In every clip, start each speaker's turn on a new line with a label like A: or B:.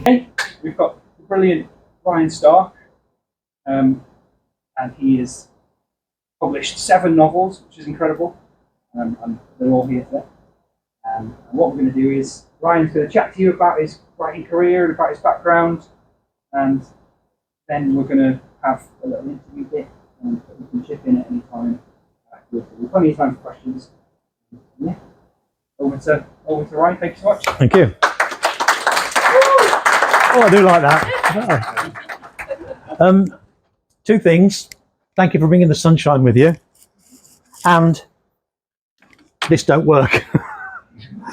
A: Okay, we've got the brilliant Ryan Stark, and he has published 7 novels, which is incredible, and they're all here today. And what we're going to do is Ryan's going to chat to you about his writing career and about his background, and then we're going to have a little interview bit, and you can chip in at any time. We've plenty of time for questions. Yeah. Over to Ryan. Thank you so much.
B: Thank you. Oh, I do like that. 2 things. Thank you for bringing the sunshine with you. And this don't work,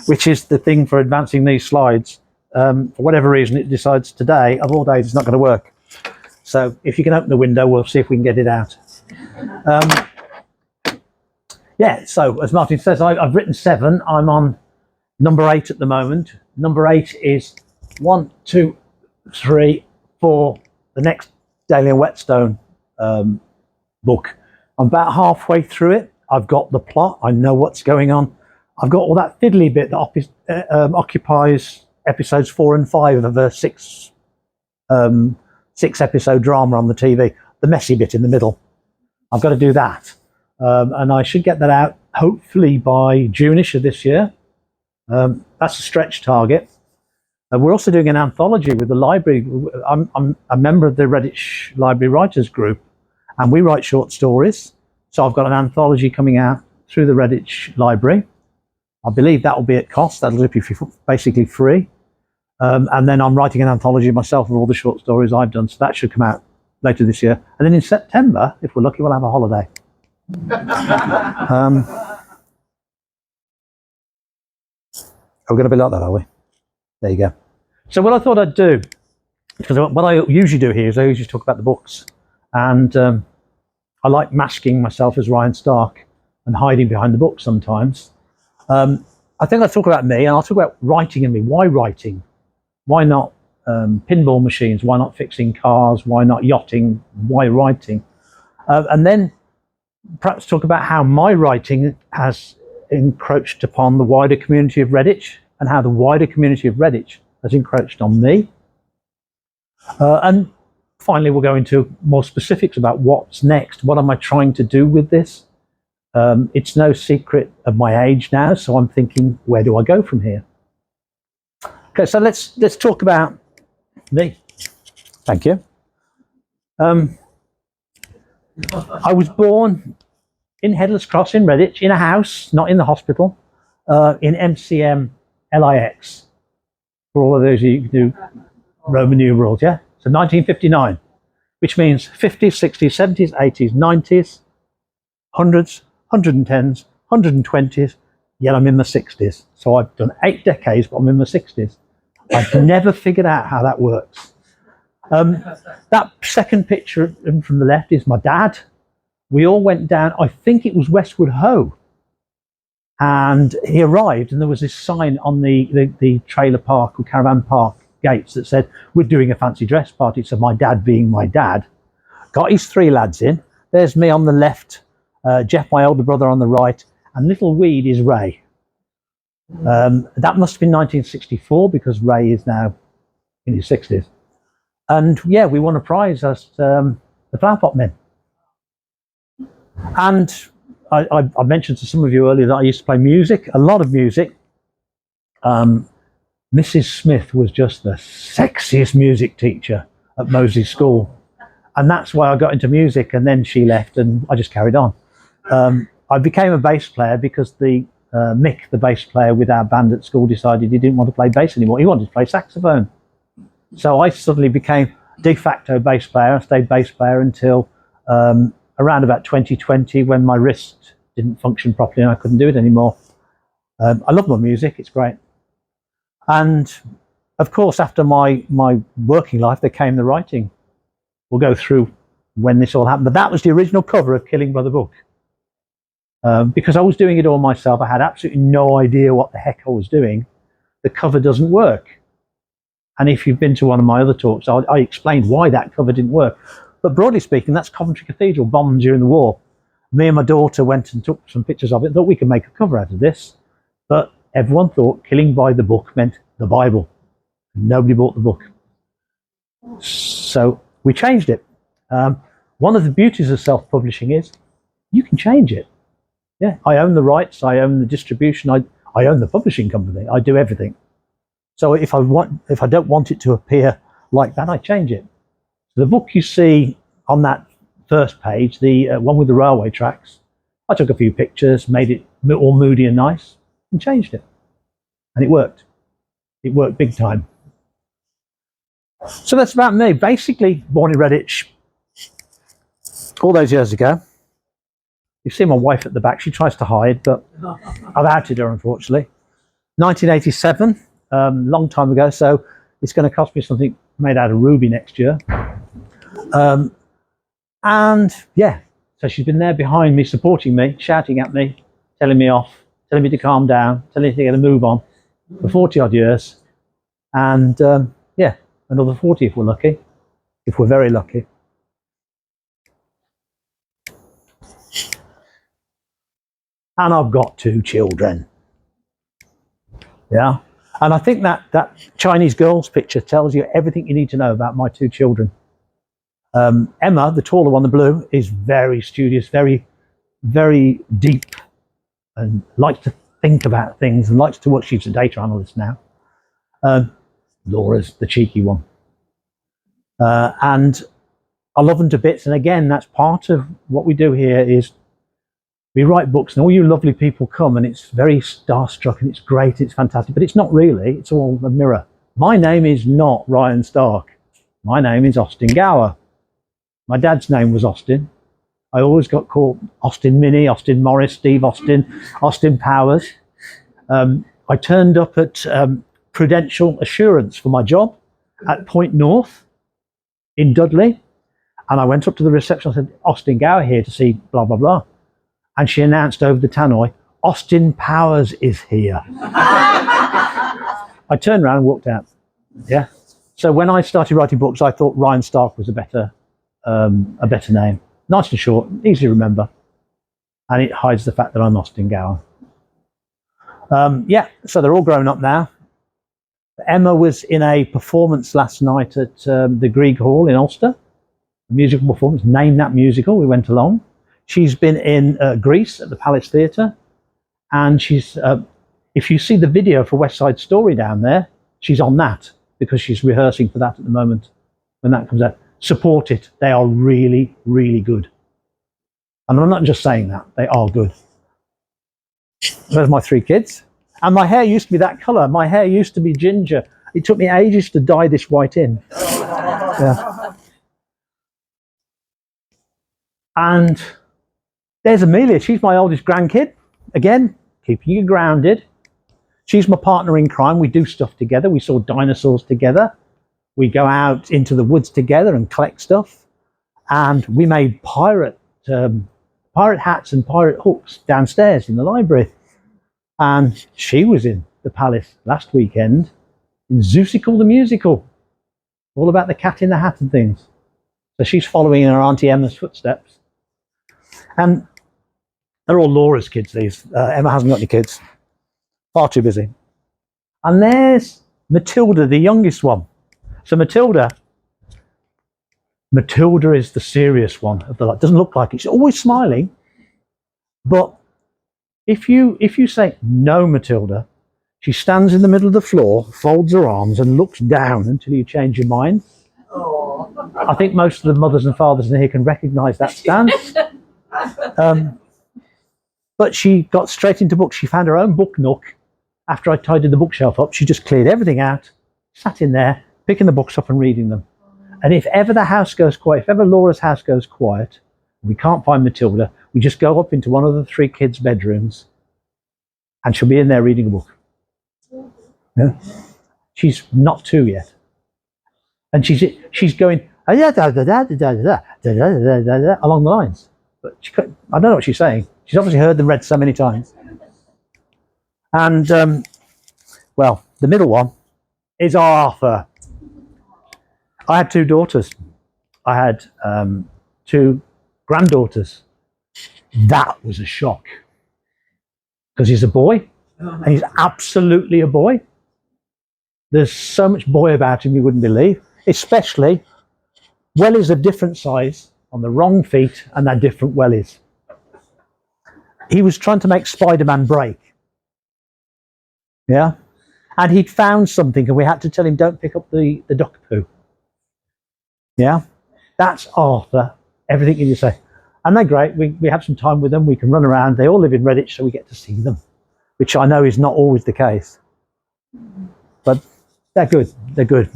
B: which is the thing for advancing these slides. For whatever reason, it decides today, of all days, it's not going to work. So if you can open the window, we'll see if we can get it out. Yeah, so as Martin says, I've written 7. I'm on number 8 at the moment. Number 8 is 1, 2, 3, 4, the next Daley and Whetstone book. I'm about halfway through it. I've got the plot. I know what's going on. I've got all that fiddly bit that occupies episodes 4 and 5 of a 6 episode drama on the TV. The messy bit in the middle. I've got to do that. And I should get that out hopefully by June-ish of this year. That's a stretch target. We're also doing an anthology with the library. I'm a member of the Redditch Library Writers Group, and we write short stories. So I've got an anthology coming out through the Redditch Library. I believe that will be at cost. That'll be basically free. And then I'm writing an anthology myself of all the short stories I've done. So that should come out later this year. And then in September, if we're lucky, we'll have a holiday. We're going to be like that, are we? There you go. So what I thought I'd do, because what I usually do here is I usually talk about the books, and I like masking myself as Ryan Stark and hiding behind the book sometimes. I think I'll talk about me, and I'll talk about writing and me. Why writing? Why not pinball machines? Why not fixing cars? Why not yachting? Why writing? And then perhaps talk about how my writing has encroached upon the wider community of Redditch, and how the wider community of Redditch has encroached on me. And finally, we'll go into more specifics about what's next. What am I trying to do with this? It's no secret of my age now, so I'm thinking, where do I go from here? Okay, so let's talk about me. Thank you. I was born in Headless Cross in Redditch, in a house, not in the hospital, in MCM LIX. For all of those you do Roman numerals, yeah? So 1959, which means 50s, 60s, 70s, 80s, 90s, 100s, 110s, 120s, yet I'm in my 60s. So I've done 8 decades, but I'm in my 60s. I've never figured out how that works. That second picture from the left is my dad. We all went down, I think it was Westwood Ho. And he arrived, and there was this sign on the trailer park or caravan park gates that said, we're doing a fancy dress party. So my dad, being my dad, got his 3 lads in. There's me on the left, Jeff, my older brother, on the right, and little Weed is Ray. That must have been 1964, because Ray is now in his 60s. And yeah, we won a prize as the Flower Pot Men. And I mentioned to some of you earlier that I used to play music, a lot of music. Mrs. Smith was just the sexiest music teacher at Moseley School. And that's why I got into music, and then she left and I just carried on. I became a bass player because Mick, the bass player with our band at school, decided he didn't want to play bass anymore. He wanted to play saxophone. So I suddenly became de facto bass player. I stayed bass player until around about 2020, when my wrist didn't function properly and I couldn't do it anymore. I love my music, it's great. And of course, after my working life, there came the writing. We'll go through when this all happened, but that was the original cover of Killing by the Book. Because I was doing it all myself, I had absolutely no idea what the heck I was doing. The cover doesn't work. And if you've been to one of my other talks, I explained why that cover didn't work. But broadly speaking, that's Coventry Cathedral, bombed during the war. Me and my daughter went and took some pictures of it, thought we could make a cover out of this. But everyone thought Killing by the Book meant the Bible. Nobody bought the book. So we changed it. One of the beauties of self-publishing is you can change it. Yeah, I own the rights, I own the distribution, I own the publishing company, I do everything. So if I don't want it to appear like that, I change it. So the book you see on that first page, the one with the railway tracks, I took a few pictures, made it all moody and nice, and changed it. And it worked. It worked big time. So that's about me. Basically, born in Redditch all those years ago. You see my wife at the back. She tries to hide, but I've outed her, unfortunately. 1987, long time ago. So it's going to cost me something made out of ruby next year. And yeah, so she's been there behind me, supporting me, shouting at me, telling me off, telling me to calm down, telling me to get a move on for 40 odd years. And yeah, another 40 if we're lucky, if we're very lucky. And I've got 2 children. Yeah. And I think that Chinese girl's picture tells you everything you need to know about my 2 children. Emma, the taller one, the blue, is very studious, very, very deep, and likes to think about things and likes to work. She's a data analyst now. Laura's the cheeky one. And I love them to bits. And again, that's part of what we do here is we write books and all you lovely people come and it's very starstruck and it's great, it's fantastic, but it's not really, it's all a mirror. My name is not Ryan Stark. My name is Austin Gower. My dad's name was Austin. I always got called Austin Minnie, Austin Morris, Steve Austin, Austin Powers. I turned up at Prudential Assurance for my job at Point North in Dudley. And I went up to the reception, I said, Austin Gower here to see blah, blah, blah. And she announced over the tannoy, Austin Powers is here. I turned around and walked out. Yeah. So when I started writing books, I thought Ryan Stark was a better name. Nice and short, easy to remember. And it hides the fact that I'm Austin Gower. Yeah, so they're all grown up now. Emma was in a performance last night at the Grieg Hall in Ulster. A musical performance, Name That Musical, we went along. She's been in Greece at the Palace Theatre, and she's, if you see the video for West Side Story down there, she's on that because she's rehearsing for that at the moment. When that comes out, support it. They are really, really good. And I'm not just saying that, they are good. There's my 3 kids. And my hair used to be that colour. My hair used to be ginger. It took me ages to dye this white in. Yeah. And there's Amelia. She's my oldest grandkid. Again, keeping you grounded. She's my partner in crime. We do stuff together. We saw dinosaurs together. We go out into the woods together and collect stuff. And we made pirate hats and pirate hooks downstairs in the library. And she was in the palace last weekend in Zeusical the Musical. All about the cat in the hat and things. So she's following her Auntie Emma's footsteps. And they're all Laura's kids, these. Emma hasn't got any kids. Far too busy. And there's Matilda, the youngest one. So Matilda is the serious one of the lot. Doesn't look like it. She's always smiling. But if you say, no, Matilda, she stands in the middle of the floor, folds her arms and looks down until you change your mind. Oh. I think most of the mothers and fathers in here can recognise that stance. But she got straight into books. She found her own book nook. After I tidied the bookshelf up, she just cleared everything out, sat in there, picking the books up and reading them. And if ever the house goes quiet, if ever Laura's house goes quiet, we can't find Matilda, we just go up into one of the 3 kids' bedrooms and she'll be in there reading a book. Yeah. She's not 2 yet. And she's going along the lines. But I don't know what she's saying. She's obviously heard them read so many times. And, well, the middle one is Arthur. I had 2 daughters. I had 2 granddaughters. That was a shock. Because he's a boy. And he's absolutely a boy. There's so much boy about him you wouldn't believe. especially wellies of different size on the wrong feet and they're different wellies. He was trying to make Spider-Man break. Yeah. And he'd found something and we had to tell him, don't pick up the duck poo. Yeah. That's Arthur, everything you say. And they're great. We have some time with them. We can run around. They all live in Redditch, so we get to see them, which I know is not always the case. But they're good. They're good.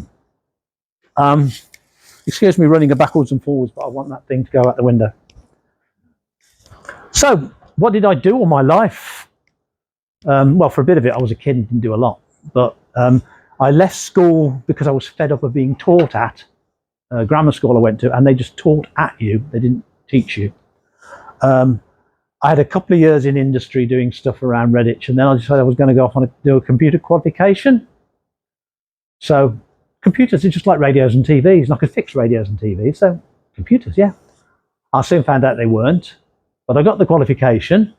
B: Excuse me running backwards and forwards, but I want that thing to go out the window. So, what did I do all my life? Well, for a bit of it, I was a kid and didn't do a lot. But I left school because I was fed up of being taught at grammar school I went to, and they just taught at you. They didn't teach you. I had a couple of years in industry doing stuff around Redditch, and then I decided I was going to go off and do a computer qualification. So computers are just like radios and TVs, and I could fix radios and TVs. So computers, yeah. I soon found out they weren't, but I got the qualification,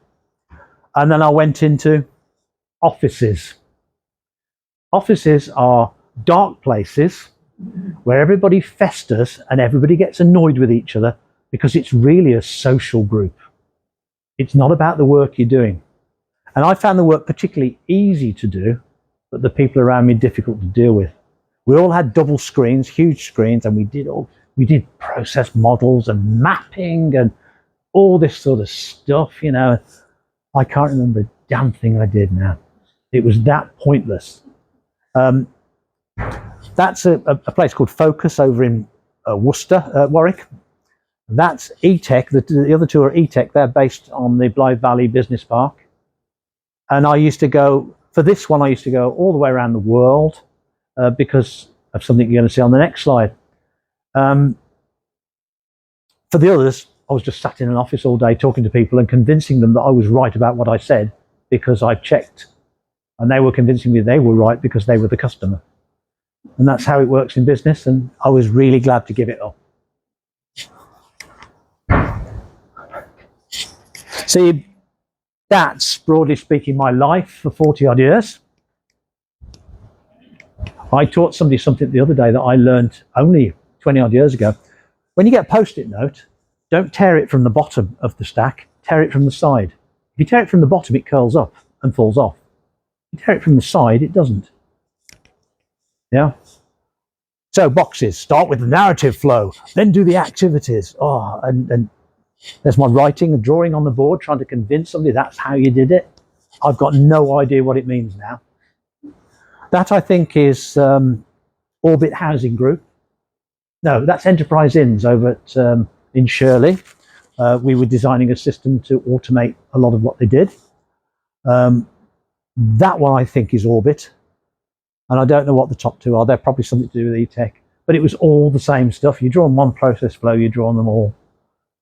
B: and then I went into offices. Offices are dark places where everybody festers and everybody gets annoyed with each other because it's really a social group. It's not about the work you're doing. And I found the work particularly easy to do, but the people around me difficult to deal with. We all had double screens, huge screens, and we did process models and mapping and all this sort of stuff, you know. I can't remember a damn thing I did now. It was that pointless. That's a place called Focus over in Worcester, Warwick. That's eTech. The other two are eTech. They're based on the Blythe Valley Business Park. And I used to go, for this one, I used to go all the way around the world because of something you're going to see on the next slide. For the others, I was just sat in an office all day talking to people and convincing them that I was right about what I said because I checked. And they were convincing me they were right because they were the customer. And that's how it works in business. And I was really glad to give it up. See, that's, broadly speaking, my life for 40 odd years. I taught somebody something the other day that I learned only 20 odd years ago. When you get a post-it note, don't tear it from the bottom of the stack, tear it from the side. If you tear it from the bottom, it curls up and falls off. If you tear it from the side, it doesn't. Yeah. So boxes, start with the narrative flow, then do the activities. Oh, and there's my writing and drawing on the board, trying to convince somebody that's how you did it. I've got no idea what it means now. That, I think, is Orbit Housing Group. No, that's Enterprise Inns over at, in Shirley. We were designing a system to automate a lot of what they did. That one, I think, is Orbit. And I don't know what the top two are. They're probably something to do with eTech. But it was all the same stuff. You draw on one process flow, you draw on them all.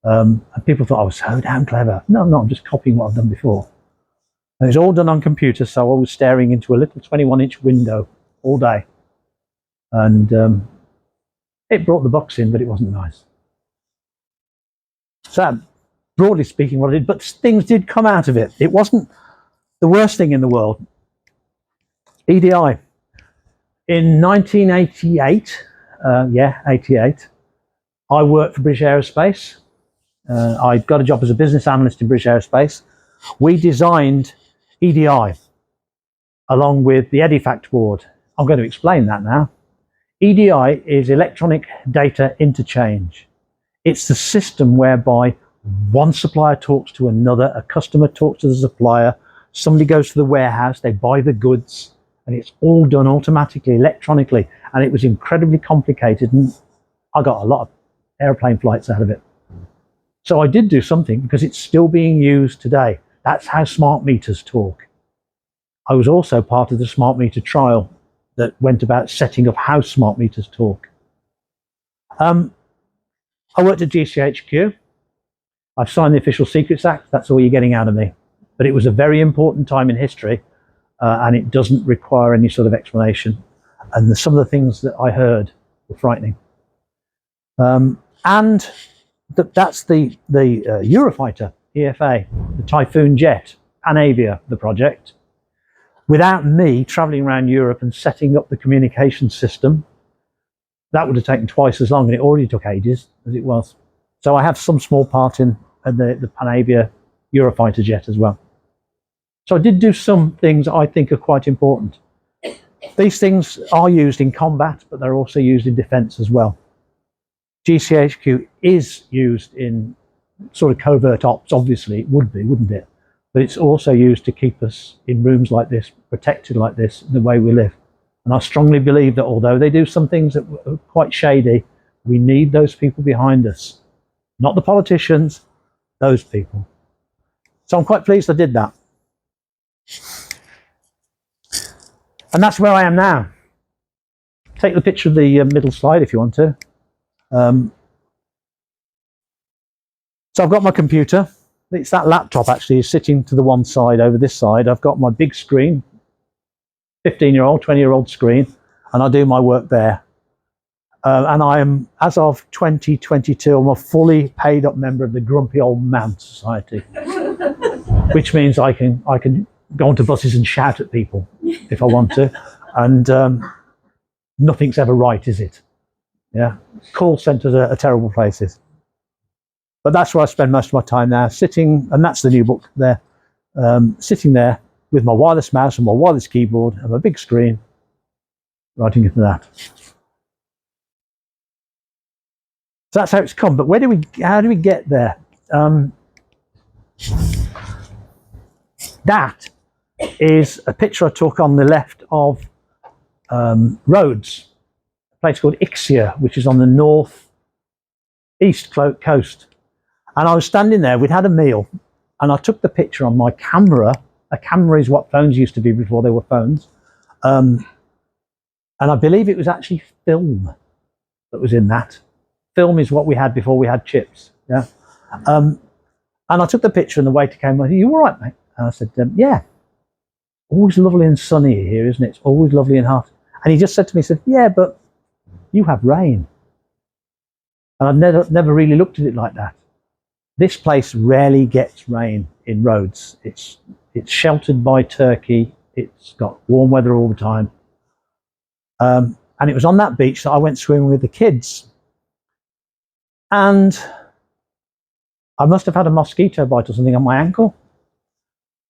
B: And people thought I was so damn clever. No, I'm not. I'm just copying what I've done before. And it's all done on computers, so I was staring into a little 21-inch window all day. And it brought the box in, but it wasn't nice. So, broadly speaking, what I did, but things did come out of it. It wasn't the worst thing in the world. EDI. In 1988, 88, I worked for British Aerospace. I got a job as a business analyst in British Aerospace. We designed EDI along with the EDIFACT board. I'm going to explain that now. EDI is electronic data interchange. It's the system whereby one supplier talks to another, a customer talks to the supplier, somebody goes to the warehouse, they buy the goods, and it's all done automatically, electronically. And it was incredibly complicated, and I got a lot of airplane flights out of it. So I did do something because it's still being used today. That's how smart meters talk. I was also part of the smart meter trial that went about setting up how smart meters talk. I worked at GCHQ. I've signed the Official Secrets Act. That's all you're getting out of me. But it was a very important time in history, and it doesn't require any sort of explanation. And some of the things that I heard were frightening. And that's the Eurofighter, EFA, the Typhoon jet, Panavia, the project. Without me traveling around Europe and setting up the communication system, that would have taken twice as long, and it already took ages as it was. So I have some small part in the Panavia Eurofighter jet as well. So I did do some things I think are quite important. These things are used in combat, but they're also used in defence as well. GCHQ is used in sort of covert ops, obviously it would be, wouldn't it? But it's also used to keep us in rooms like this, protected like this, the way we live. And I strongly believe that although they do some things that are quite shady, we need those people behind us. Not the politicians, those people. So I'm quite pleased I did that. And that's where I am now. Take the picture of the middle slide if you want to. So I've got my computer. It's that laptop actually is sitting to the one side over this side. I've got my big screen, 15-year-old, 20-year-old screen, and I do my work there. And I am, as of 2022, I'm a fully paid up member of the Grumpy Old Man Society, which means I can go onto buses and shout at people if I want to. And nothing's ever right, is it? Yeah. Call centres are terrible places. But that's where I spend most of my time now, sitting, and that's the new book there, sitting there with my wireless mouse and my wireless keyboard and my big screen, writing into that. So that's how it's come. But how do we get there? That is a picture I took on the left of Rhodes, a place called Ixia, which is on the north east coast. And I was standing there, we'd had a meal, and I took the picture on my camera. A camera is what phones used to be before they were phones. And I believe it was actually film that was in that. Film is what we had before we had chips. Yeah. And I took the picture, and the waiter came, "Are you all right, mate?" And I said, "Yeah. Always lovely and sunny here, isn't it? It's always lovely and hot." And he just said to me, he said, "Yeah, but you have rain." And I've never really looked at it like that. This place rarely gets rain in Rhodes. It's sheltered by Turkey. It's got warm weather all the time. And it was on that beach that I went swimming with the kids. And I must have had a mosquito bite or something on my ankle.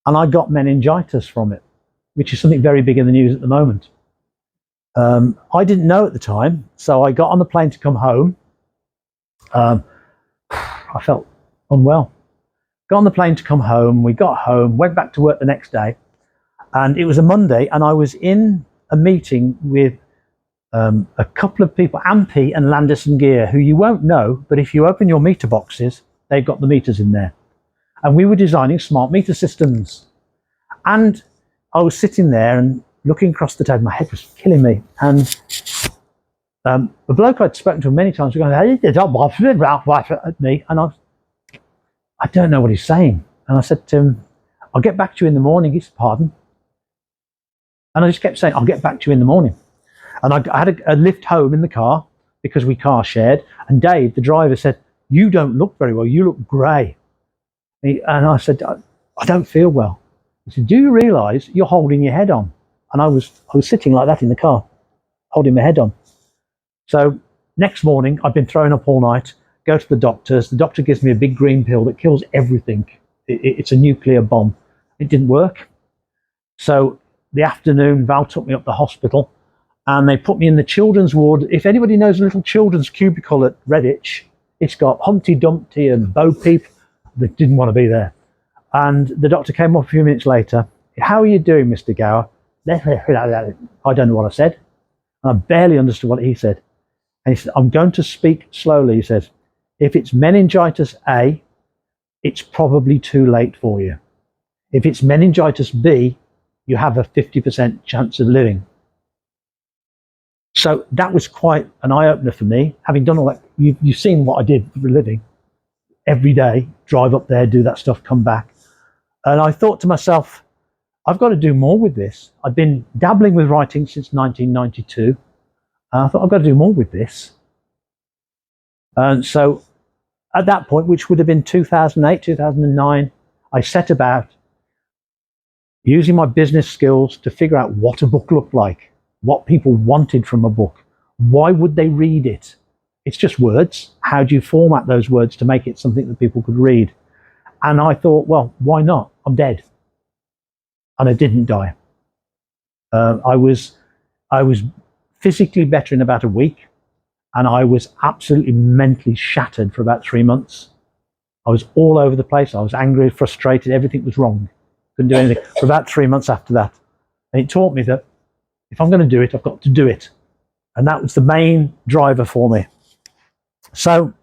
B: And I got meningitis from it, which is something very big in the news at the moment. I didn't know at the time, so I got on the plane to come home. I felt unwell. Got on the plane to come home. We got home, went back to work the next day, and it was a Monday, and I was in a meeting with a couple of people, Ampy and Landis and Gear, who you won't know, but if you open your meter boxes, they've got the meters in there. And we were designing smart meter systems. And I was sitting there and looking across the table, my head was killing me. And the bloke I'd spoken to many times was going, at me, and I don't know what he's saying. And I said to him, "I'll get back to you in the morning." He said, "Pardon?" And I just kept saying, "I'll get back to you in the morning." And I had a lift home in the car because we car shared. And Dave, the driver, said, "You don't look very well. You look grey." And I said, "I don't feel well." He said, "Do you realise you're holding your head on?" And I was sitting like that in the car, holding my head on. So next morning, I've been thrown up all night, go to the doctors. The doctor gives me a big green pill that kills everything. It's a nuclear bomb. It didn't work. So the afternoon, Val took me up to the hospital and they put me in the children's ward. If anybody knows a little children's cubicle at Redditch, it's got Humpty Dumpty and Bo Peep. They didn't want to be there. And the doctor came up a few minutes later. "How are you doing, Mr. Gower?" I don't know what I said. And I barely understood what he said. And he said, "I'm going to speak slowly." He says, "If it's meningitis A, it's probably too late for you. If it's meningitis B, you have a 50% chance of living." So that was quite an eye-opener for me. Having done all that, you've seen what I did for a living. Every day, drive up there, do that stuff, come back. And I thought to myself, I've got to do more with this. I've been dabbling with writing since 1992. And I thought, I've got to do more with this. And so at that point, which would have been 2008, 2009, I set about using my business skills to figure out what a book looked like, what people wanted from a book, Why would they read it? It's just words. How do you format those words to make it something that people could read? And I thought, well, why not? I'm dead. And I didn't die. I was physically better in about a week, and I was absolutely mentally shattered for about 3 months. I was all over the place. I was angry, frustrated. Everything was wrong. Couldn't do anything for about 3 months after that. And it taught me that if I'm going to do it, I've got to do it. And that was the main driver for me. So,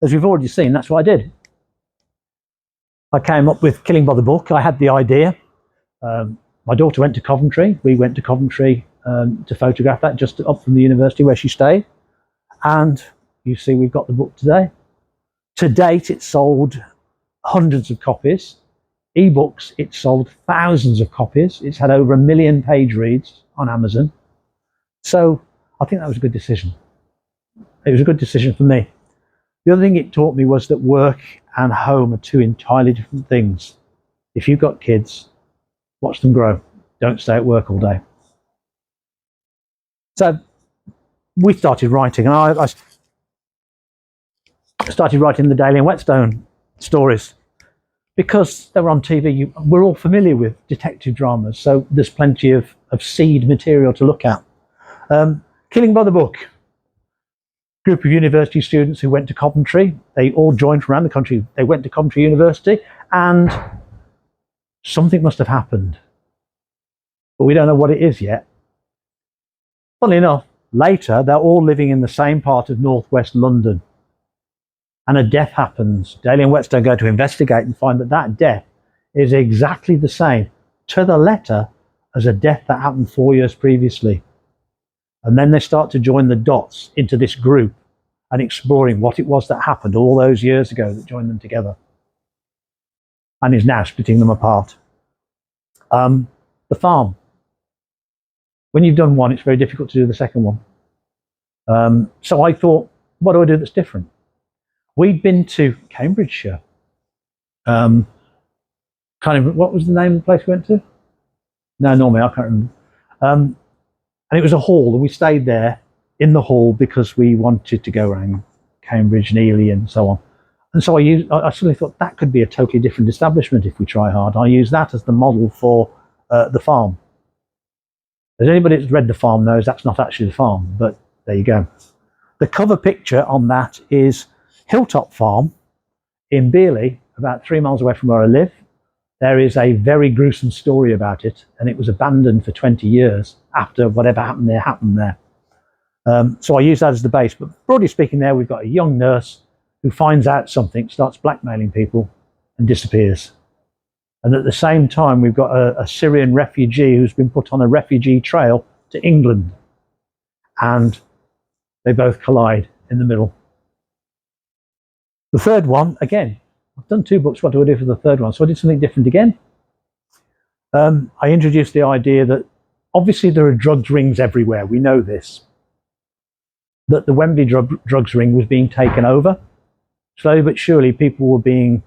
B: as we've already seen, that's what I did. I came up with Killing by the Book. I had the idea. My daughter went to Coventry. We went to Coventry to photograph that, just up from the university where she stayed. And you see, we've got the book today. To date, it's sold hundreds of copies. Ebooks, it's sold thousands of copies. It's had over 1 million page reads on Amazon. So I think that was a good decision. It was a good decision for me. The other thing it taught me was that work and home are two entirely different things. If you've got kids, watch them grow. Don't stay at work all day. So we started writing, and I started writing the Daley and Whetstone stories because they were on TV. We're all familiar with detective dramas, so there's plenty of seed material to look at. Killing by the Book. Group of university students who went to Coventry. They all joined from around the country. They went to Coventry University, and something must have happened. But we don't know what it is yet. Funnily enough, later they're all living in the same part of northwest London. And a death happens. Daley and Whetstone go to investigate and find that that death is exactly the same, to the letter, as a death that happened 4 years previously. And then they start to join the dots into this group and exploring what it was that happened all those years ago that joined them together and is now splitting them apart. The farm. When you've done one, it's very difficult to do the second one. So I thought, what do I do that's different? We'd been to Cambridgeshire. What was the name of the place we went to? No, normally I can't remember. And it was a hall, and we stayed there in the hall because we wanted to go around Cambridge and Ely and so on. And so I suddenly thought that could be a totally different establishment if we try hard. I use that as the model for the farm. As anybody that's read The Farm knows, that's not actually the farm, but there you go. The cover picture on that is Hilltop Farm in Beerley, about 3 miles away from where I live. There is a very gruesome story about it, and it was abandoned for 20 years after whatever happened there. So I use that as the base. But broadly speaking, there we've got a young nurse who finds out something, starts blackmailing people, and disappears. And at the same time, we've got a Syrian refugee who's been put on a refugee trail to England. And they both collide in the middle. The third one, again, I've done 2 books. What do I do for the third one? So I did something different again. I introduced the idea that obviously there are drugs rings everywhere. We know this. That the Wembley drugs ring was being taken over. Slowly but surely, people were being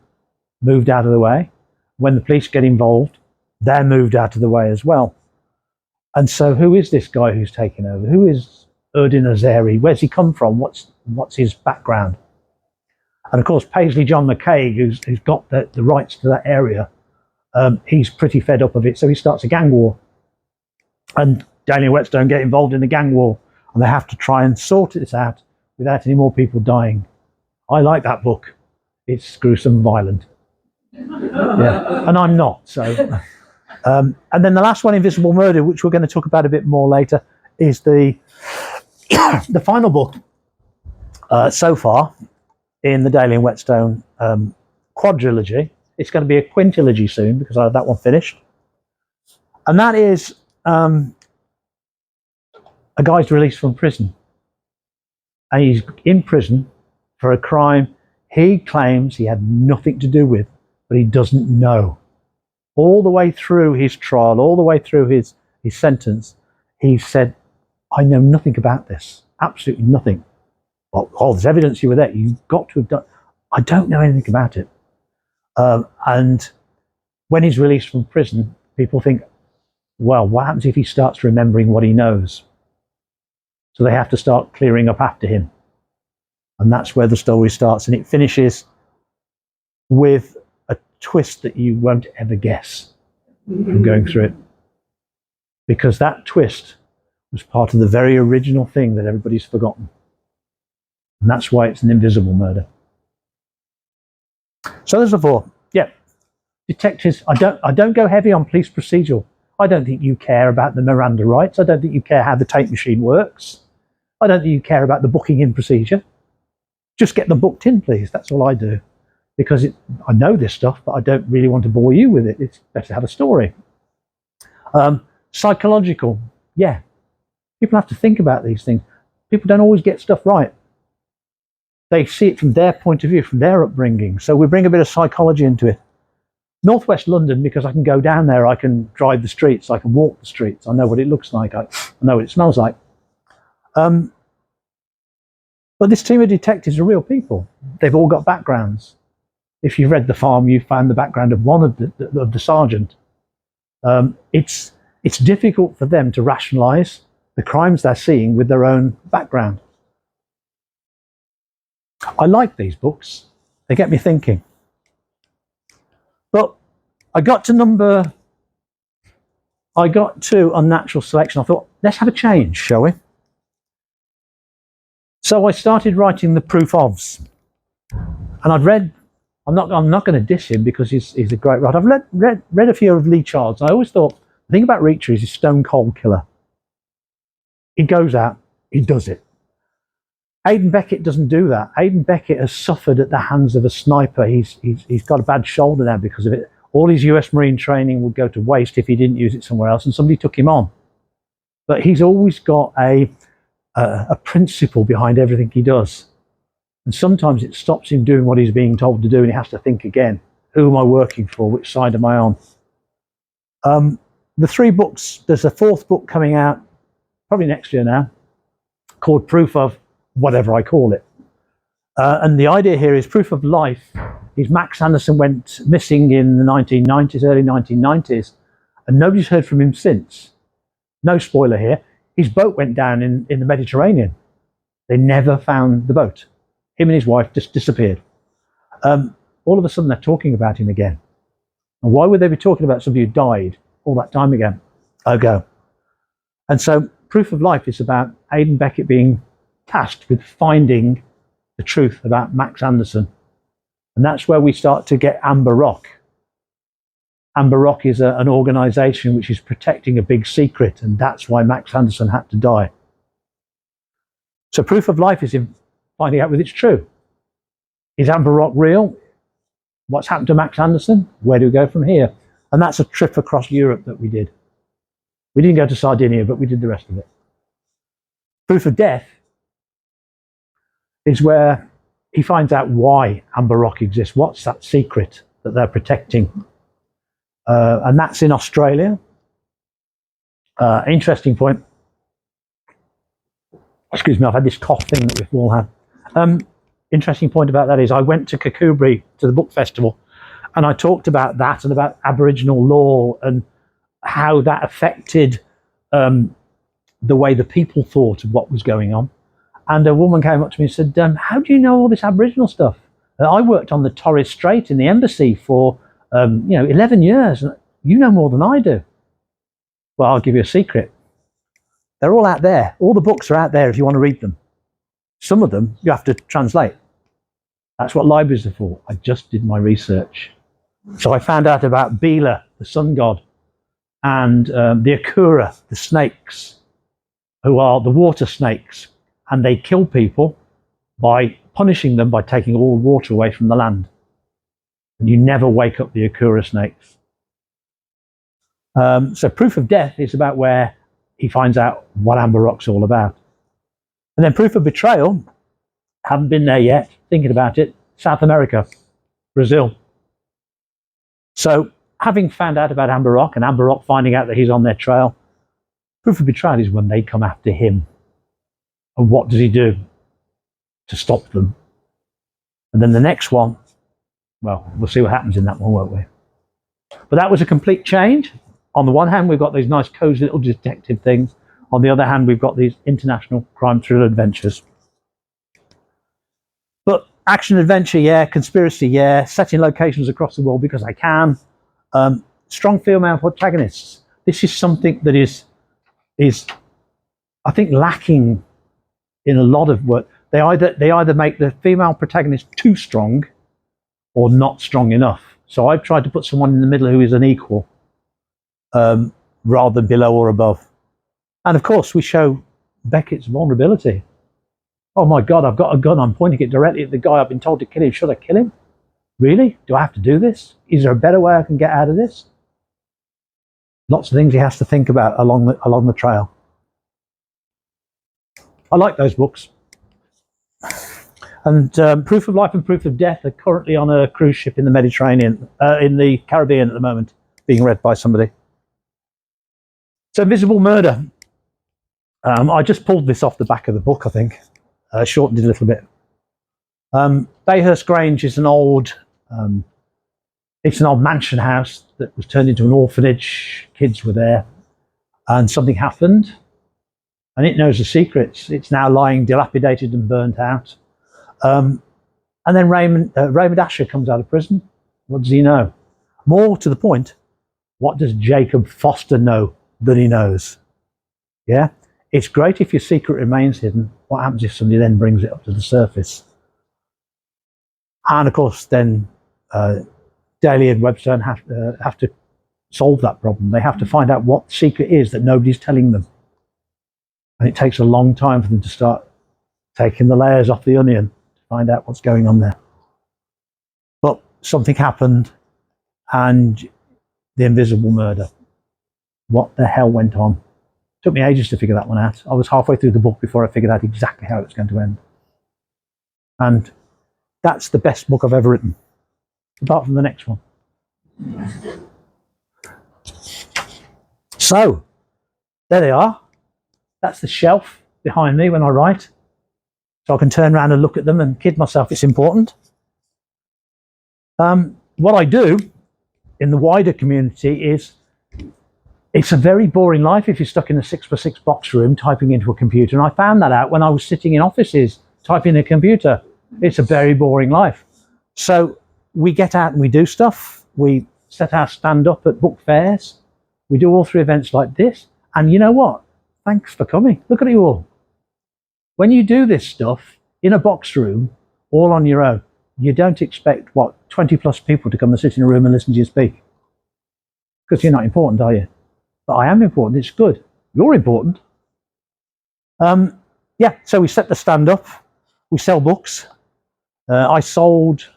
B: moved out of the way. When the police get involved, they're moved out of the way as well. And so who is this guy who's taken over? Who is Erdin Azeri? Where's he come from? What's his background? And of course, Paisley John McCaig, who's got the rights to that area, he's pretty fed up of it, so he starts a gang war. And Daley and Whetstone get involved in the gang war, and they have to try and sort this out without any more people dying. I like that book. It's gruesome and violent. Yeah, and I'm not. So, and then the last one, Invisible Murder, which we're going to talk about a bit more later, is the the final book so far in the Daley and Whetstone quadrilogy. It's going to be a quintilogy soon because I have that one finished. And that is a guy's released from prison. And he's in prison for a crime he claims he had nothing to do with, but he doesn't know. All the way through his trial, all the way through his sentence, he said, I know nothing about this. Absolutely nothing. Well, there's evidence you were there. You've got to have done. I don't know anything about it. And when he's released from prison, people think, well, what happens if he starts remembering what he knows? So they have to start clearing up after him. And that's where the story starts. And it finishes with a twist that you won't ever guess from going through it. Because that twist was part of the very original thing that everybody's forgotten. And that's why it's an invisible murder. So there's the 4. Yeah. Detectives, I don't go heavy on police procedural. I don't think you care about the Miranda rights. I don't think you care how the tape machine works. I don't think you care about the booking in procedure. Just get them booked in, please. That's all I do. Because I know this stuff, but I don't really want to bore you with it. It's better to have a story. Psychological, yeah. People have to think about these things. People don't always get stuff right. They see it from their point of view, from their upbringing. So we bring a bit of psychology into it. Northwest London, because I can go down there, I can drive the streets, I can walk the streets, I know what it looks like, I know what it smells like. But this team of detectives are real people. They've all got backgrounds. If you've read The Farm, you found the background of one of the sergeant. It's difficult for them to rationalise the crimes they're seeing with their own background. I like these books. They get me thinking. But I got to Unnatural Selection. I thought, let's have a change, shall we? So I started writing the proof ofs. And I'd read, I'm not going to diss him because he's a great writer. I've read a few of Lee Child's. I always thought, the thing about Reacher is he's a stone cold killer. He goes out, he does it. Aidan Beckett doesn't do that. Aidan Beckett has suffered at the hands of a sniper. He's got a bad shoulder now because of it. All his US Marine training would go to waste if he didn't use it somewhere else, and somebody took him on. But he's always got a principle behind everything he does. And sometimes it stops him doing what he's being told to do, and he has to think again. Who am I working for? Which side am I on? The 3 books, there's a 4th book coming out, probably next year now, called Proof of whatever I call it. And the idea here is Proof of Life is Max Anderson went missing in the 1990s, early 1990s, and nobody's heard from him since. No spoiler here. His boat went down in the Mediterranean. They never found the boat. Him and his wife just disappeared. All of a sudden, they're talking about him again. And why would they be talking about somebody who died all that time ago? And so Proof of Life is about Aidan Beckett being tasked with finding the truth about Max Anderson. And that's where we start to get Amber Rock. Amber Rock is an organisation which is protecting a big secret, and that's why Max Anderson had to die. So Proof of Life is in finding out whether it's true. Is Amber Rock real? What's happened to Max Anderson? Where do we go from here? And that's a trip across Europe that we did. We didn't go to Sardinia, but we did the rest of it. Proof of Death is where he finds out why Amber Rock exists. What's that secret that they're protecting? And that's in Australia. Interesting point. Excuse me, I've had this cough thing that we've all had. Interesting point about that is I went to Kakubri to the book festival, and I talked about that and about Aboriginal law and how that affected the way the people thought of what was going on. And a woman came up to me and said, how do you know all this Aboriginal stuff? I worked on the Torres Strait in the embassy for 11 years. You know more than I do. Well, I'll give you a secret. They're all out there. All the books are out there if you want to read them. Some of them you have to translate. That's what libraries are for. I just did my research. So I found out about Bila, the sun god, and the Akura, the snakes, who are the water snakes. And they kill people by punishing them by taking all the water away from the land. And you never wake up the Akura snakes. So Proof of Death is about where he finds out what Amber Rock's all about. And then Proof of Betrayal, haven't been there yet, thinking about it, South America, Brazil. So having found out about Amber Rock and Amber Rock finding out that he's on their trail, Proof of Betrayal is when they come after him. And what does he do to stop them? And then the next one, well, we'll see what happens in that one, won't we? But that was a complete change. On the one hand, we've got these nice, cozy little detective things. On the other hand, we've got these international crime thriller adventures. But action adventure, yeah. Conspiracy, yeah. Setting locations across the world because I can. Strong female protagonists. This is something that is I think lacking in a lot of work. They either make the female protagonist too strong or not strong enough. So I've tried to put someone in the middle who is an equal, rather than below or above. And of course, we show Beckett's vulnerability. Oh my God, I've got a gun. I'm pointing it directly at the guy I've been told to kill him. Should I kill him? Really? Do I have to do this? Is there a better way I can get out of this? Lots of things he has to think about along the trail. I like those books. And Proof of Life and Proof of Death are currently on a cruise ship in the Mediterranean, in the Caribbean at the moment, being read by somebody. So Invisible Murder. I just pulled this off the back of the book, I think. Shortened it a little bit. Bayhurst Grange is an old mansion house that was turned into an orphanage. Kids were there, and something happened, and it knows the secrets. It's now lying dilapidated and burnt out. And then Raymond Asher comes out of prison. What does he know? More to the point, what does Jacob Foster know that he knows? Yeah, it's great if your secret remains hidden. What happens if somebody then brings it up to the surface? And of course, then Daley and Whetstone have to solve that problem. They have to find out what the secret is that nobody's telling them. And it takes a long time for them to start taking the layers off the onion to find out what's going on there. But something happened, and the invisible murder. What the hell went on? Took me ages to figure that one out. I was halfway through the book before I figured out exactly how it was going to end. And that's the best book I've ever written, apart from the next one. So, there they are. That's the shelf behind me when I write. So I can turn around and look at them and kid myself it's important. What I do in the wider community is, it's a very boring life if you're stuck in a 6x6 box room typing into a computer. And I found that out when I was sitting in offices typing in a computer. It's a very boring life. So we get out and we do stuff. We set our stand up at book fairs. We do all 3 events like this. And you know what? Thanks for coming. Look at you all. When you do this stuff in a box room, all on your own, you don't expect, 20 plus people to come and sit in a room and listen to you speak. Because you're not important, are you? But I am important. It's good. You're important. Yeah, so we set the stand up. We sell books. I sold,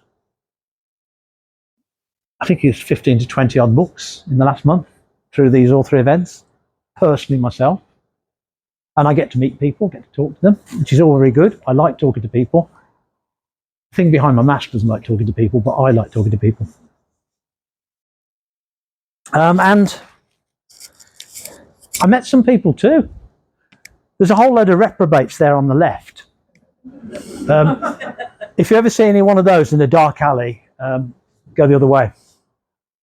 B: I think it's 15 to 20 odd books in the last month through these all 3 events, personally myself. And I get to meet people, get to talk to them, which is all very good. I like talking to people. The thing behind my mask doesn't like talking to people, but I like talking to people. And I met some people too. There's a whole load of reprobates there on the left. If you ever see any one of those in a dark alley, go the other way.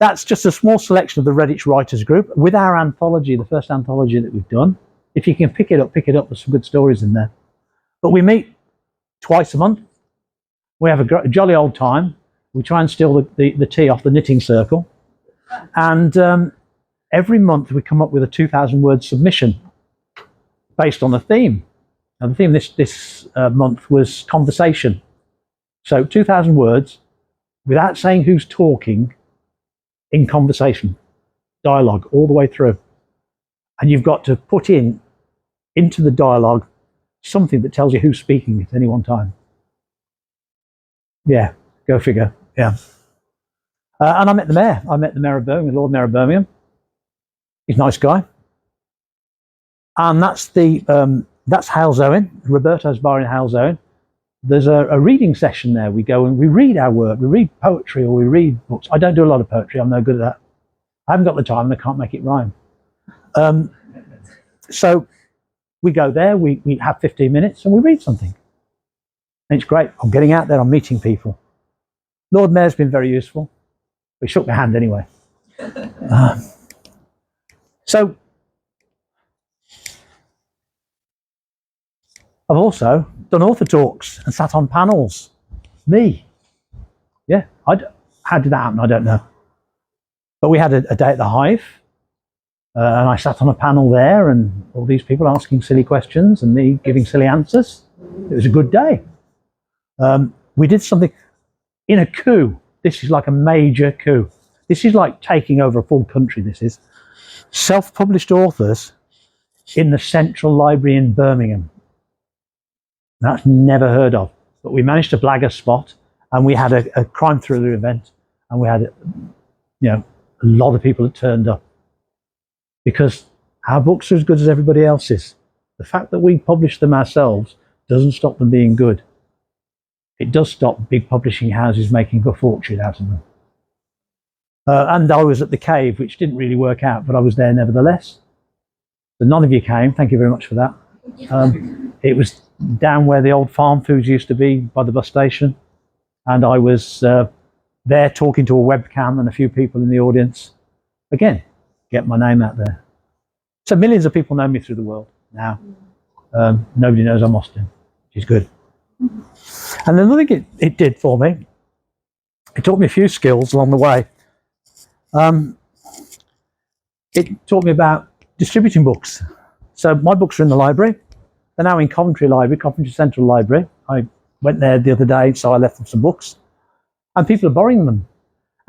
B: That's just a small selection of the Redditch Writers Group with our anthology, the first anthology that we've done. If you can pick it up, there's some good stories in there. But we meet twice a month. We have a jolly old time. We try and steal the tea off the knitting circle. And every month we come up with a 2,000-word submission based on a theme. Now the theme this month was conversation. So 2,000 words without saying who's talking, in conversation, dialogue all the way through. And you've got to put into the dialogue something that tells you who's speaking at any one time. Yeah, go figure. Yeah. And I met the mayor. I met the mayor of Birmingham, Lord Mayor of Birmingham. He's a nice guy. And that's Halesowen, Roberto's Bar in Halesowen. There's a reading session there. We go and we read our work. We read poetry or we read books. I don't do a lot of poetry. I'm no good at that. I haven't got the time and I can't make it rhyme. So we go there, we have 15 minutes and we read something. And it's great. I'm getting out there, I'm meeting people. Lord Mayor's been very useful. We shook my hand anyway. So I've also done author talks and sat on panels. Me. Yeah. How did that happen? I don't know. But we had a day at the Hive, and I sat on a panel there, and all these people asking silly questions and me giving silly answers. It was a good day. We did something in a coup. This is like a major coup. This is like taking over a full country, this is. Self-published authors in the Central Library in Birmingham. That's never heard of. But we managed to blag a spot, and we had a crime thriller event, and we had, a lot of people that turned up. Because our books are as good as everybody else's. The fact that we publish them ourselves doesn't stop them being good. It does stop big publishing houses making a fortune out of them. And I was at the Cave, which didn't really work out, but I was there nevertheless. So none of you came. Thank you very much for that. It was down where the old farm foods used to be by the bus station. And I was there talking to a webcam and a few people in the audience. Again, get my name out there. So millions of people know me through the world now. Nobody knows I'm Austin, which is good. And another thing it did for me, it taught me a few skills along the way. It taught me about distributing books. So my books are in the library. They're now in Coventry Library, Coventry Central Library. I went there the other day, so I left them some books. And people are borrowing them.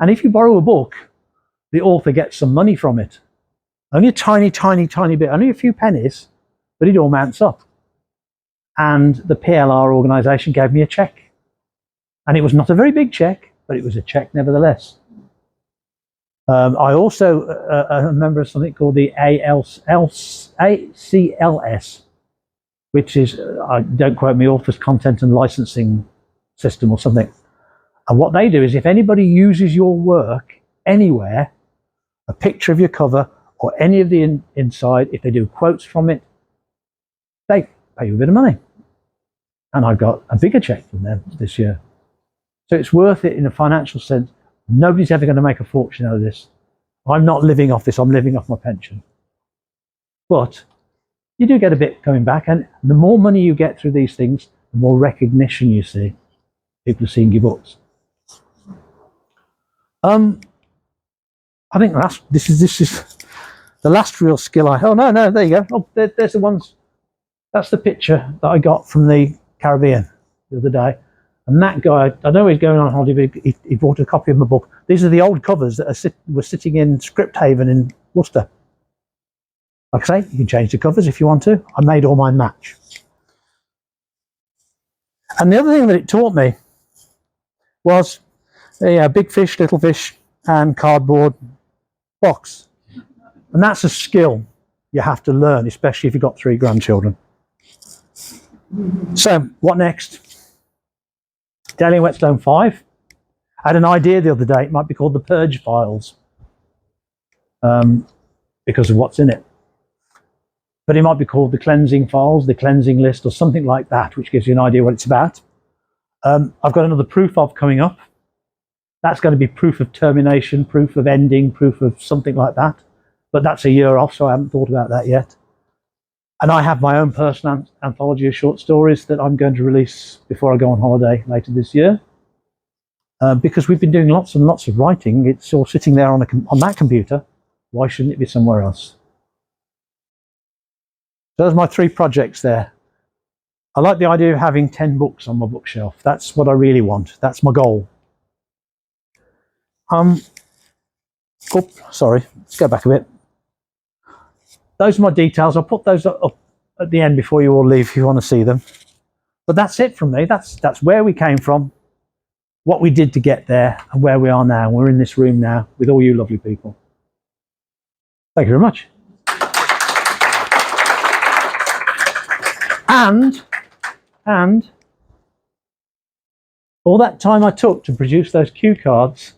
B: And if you borrow a book, the author gets some money from it. Only a tiny, tiny, tiny bit, only a few pennies, but it all mounts up. And the PLR organisation gave me a cheque. And it was not a very big cheque, but it was a cheque nevertheless. I also am a member of something called the ACLS, which is, don't quote me, Authors Content and Licensing System or something. And what they do is if anybody uses your work anywhere, a picture of your cover or any of the inside, if they do quotes from it, they pay you a bit of money. And I got a bigger check from them this year. So it's worth it in a financial sense. Nobody's ever going to make a fortune out of this. I'm not living off this, I'm living off my pension. But you do get a bit coming back, and the more money you get through these things, the more recognition you see. People are seeing your books. I think this is the last real skill no, there you go. Oh, there's the ones. That's the picture that I got from the Caribbean the other day. And that guy, I know he's going on holiday, but he bought a copy of my book. These are the old covers that were sitting in Scripthaven in Worcester. Like I say, you can change the covers if you want to. I made all mine match. And the other thing that it taught me was big fish, little fish, and cardboard box. And that's a skill you have to learn, especially if you've got 3 grandchildren. So, what next? Daley and Whetstone 5. I had an idea the other day. It might be called the Purge Files because of what's in it. But it might be called the Cleansing Files, the Cleansing List, or something like that, which gives you an idea what it's about. I've got another proof of coming up. That's going to be proof of termination, proof of ending, proof of something like that. But that's a year off, so I haven't thought about that yet. And I have my own personal anthology of short stories that I'm going to release before I go on holiday later this year. Because we've been doing lots and lots of writing. It's all sitting there on that computer. Why shouldn't it be somewhere else? So those are my 3 projects there. I like the idea of having 10 books on my bookshelf. That's what I really want. That's my goal. Sorry, let's go back a bit. Those are my details. I'll put those up at the end before you all leave if you want to see them. But that's it from me. That's where we came from, what we did to get there, and where we are now. We're in this room now with all you lovely people. Thank you very much. And all that time I took to produce those cue cards,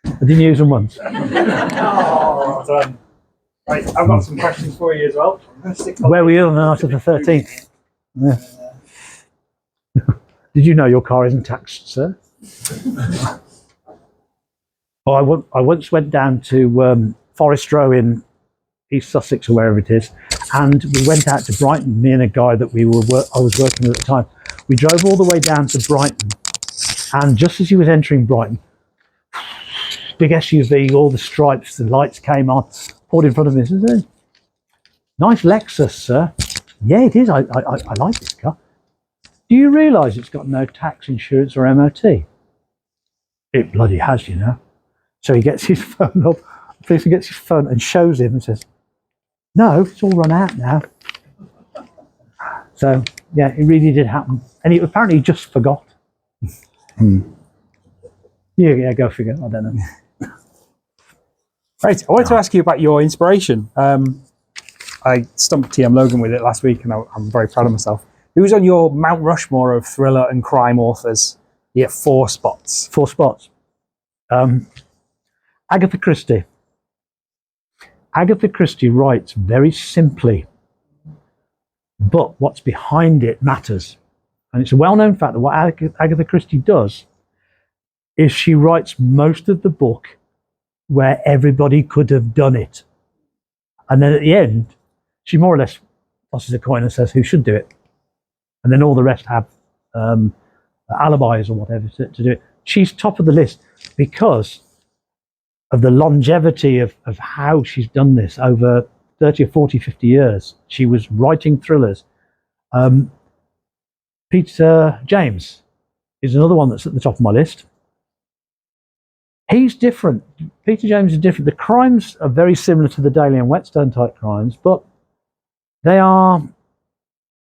B: I didn't use them once.
A: Oh, done. Right, I've got some questions for you as well.
B: Where were you on the night of the 13th? Yeah. Did you know your car isn't taxed, sir? I once went down to Forest Row in East Sussex or wherever it is, and we went out to Brighton. Me and a guy that I was working with at the time. We drove all the way down to Brighton, and just as he was entering Brighton, big SUV, all the stripes, the lights came on, pulled in front of me. And said, "Nice Lexus, sir." Yeah, it is. I like this car. Do you realise it's got no tax, insurance, or MOT? It bloody has, you know. So he gets his phone up. The policeman gets his phone and shows him and says, "No, it's all run out now." So yeah, it really did happen, and he apparently just forgot. Yeah, go figure. I don't know.
A: Right, I wanted to ask you about your inspiration. I stumped TM Logan with it last week, and I'm very proud of myself. Who's on your Mount Rushmore of thriller and crime authors? You get 4 spots.
B: 4 spots. Agatha Christie. Agatha Christie writes very simply, but what's behind it matters. And it's a well-known fact that what Agatha Christie does is she writes most of the book where everybody could have done it. And then at the end, she more or less tosses a coin and says who should do it. And then all the rest have alibis or whatever to do it. She's top of the list because of the longevity of how she's done this over 30 or 40, 50 years. She was writing thrillers. Peter James is another one that's at the top of my list. He's different. Peter James is different. The crimes are very similar to the Daley and Whetstone type crimes, but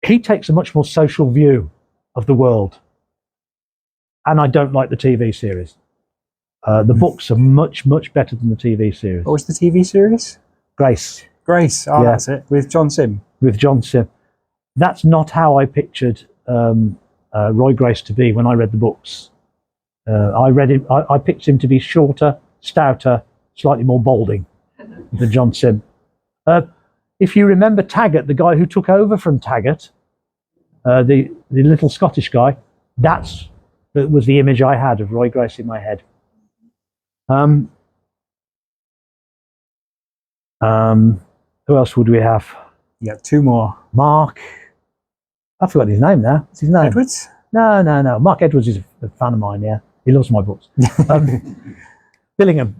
B: he takes a much more social view of the world. And I don't like the TV series. The books are much, much better than the TV series.
A: What was the TV series?
B: Grace.
A: Grace, yeah. That's it, with John Sim.
B: With John Sim. That's not how I pictured Roy Grace to be when I read the books. I read him. I pictured him to be shorter, stouter, slightly more balding than John Sim. If you remember Taggart, the guy who took over from Taggart, the little Scottish guy, that was the image I had of Roy Grace in my head. Who else would we have?
A: Yeah, 2 more.
B: Mark. I forgot his name now. What's his name?
A: Edwards?
B: No. Mark Edwards is a fan of mine, yeah. He loves my books. Billingham.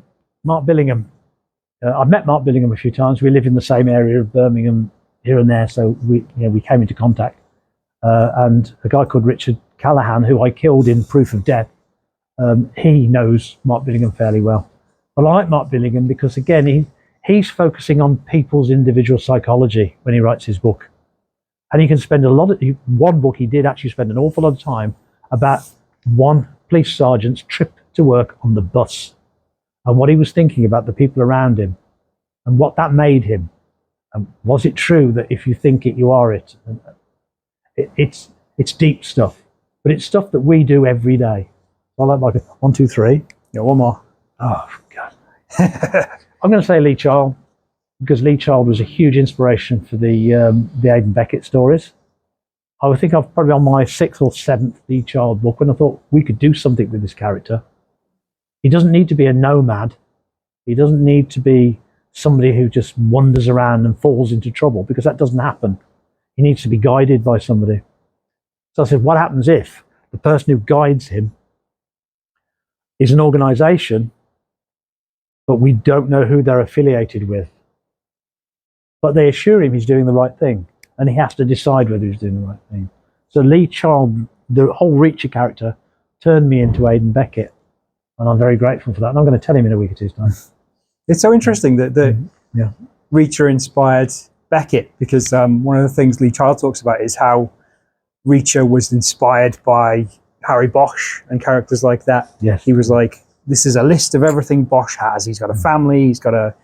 B: Mark Billingham. I've met Mark Billingham a few times. We live in the same area of Birmingham here and there, so we came into contact. And a guy called Richard Callahan, who I killed in Proof of Death, he knows Mark Billingham fairly well. But I like Mark Billingham because, again, he's focusing on people's individual psychology when he writes his book. And he can spend one book he did actually spend an awful lot of time about one police sergeant's trip to work on the bus and what he was thinking about the people around him and what that made him. And was it true that if you think it, you are it? And it's deep stuff, but it's stuff that we do every day. I like 1, 2, 3.
A: Yeah, 1 more.
B: Oh, God. I'm going to say Lee Child, because Lee Child was a huge inspiration for the Aidan Beckett stories. I think I've probably on my 6th or 7th Lee Child book when I thought we could do something with this character. He doesn't need to be a nomad. He doesn't need to be somebody who just wanders around and falls into trouble, because that doesn't happen. He needs to be guided by somebody. So I said, what happens if the person who guides him is an organization, but we don't know who they're affiliated with? But they assure him he's doing the right thing, and he has to decide whether he's doing the right thing. So Lee Child, the whole Reacher character, turned me into Aidan Beckett, and I'm very grateful for that. And I'm going to tell him in a week or two's time.
A: It's so interesting that Reacher inspired Beckett, because one of the things Lee Child talks about is how Reacher was inspired by Harry Bosch and characters like that.
B: Yes.
A: He was like, this is a list of everything Bosch has. He's got a family, he's got a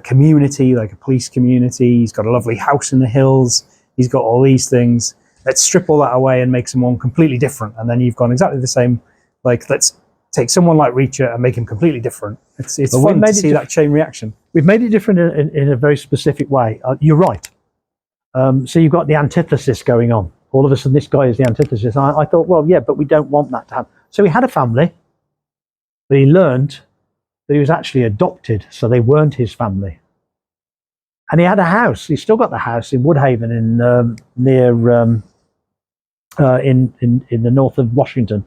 A: community, like a police community, he's got a lovely house in the hills, he's got all these things. Let's strip all that away and make someone completely different. And then you've gone exactly the same, like, let's take someone like Reacher and make him completely different. It's fun to see that chain reaction.
B: We've made it different in a very specific way. You're right. So you've got the antithesis going on. All of a sudden, this guy is the antithesis. I thought, well, yeah, but we don't want that to happen. So he had a family, but he learned that he was actually adopted, so they weren't his family. And he had a house. He's still got the house in Woodhaven in near in the north of Washington.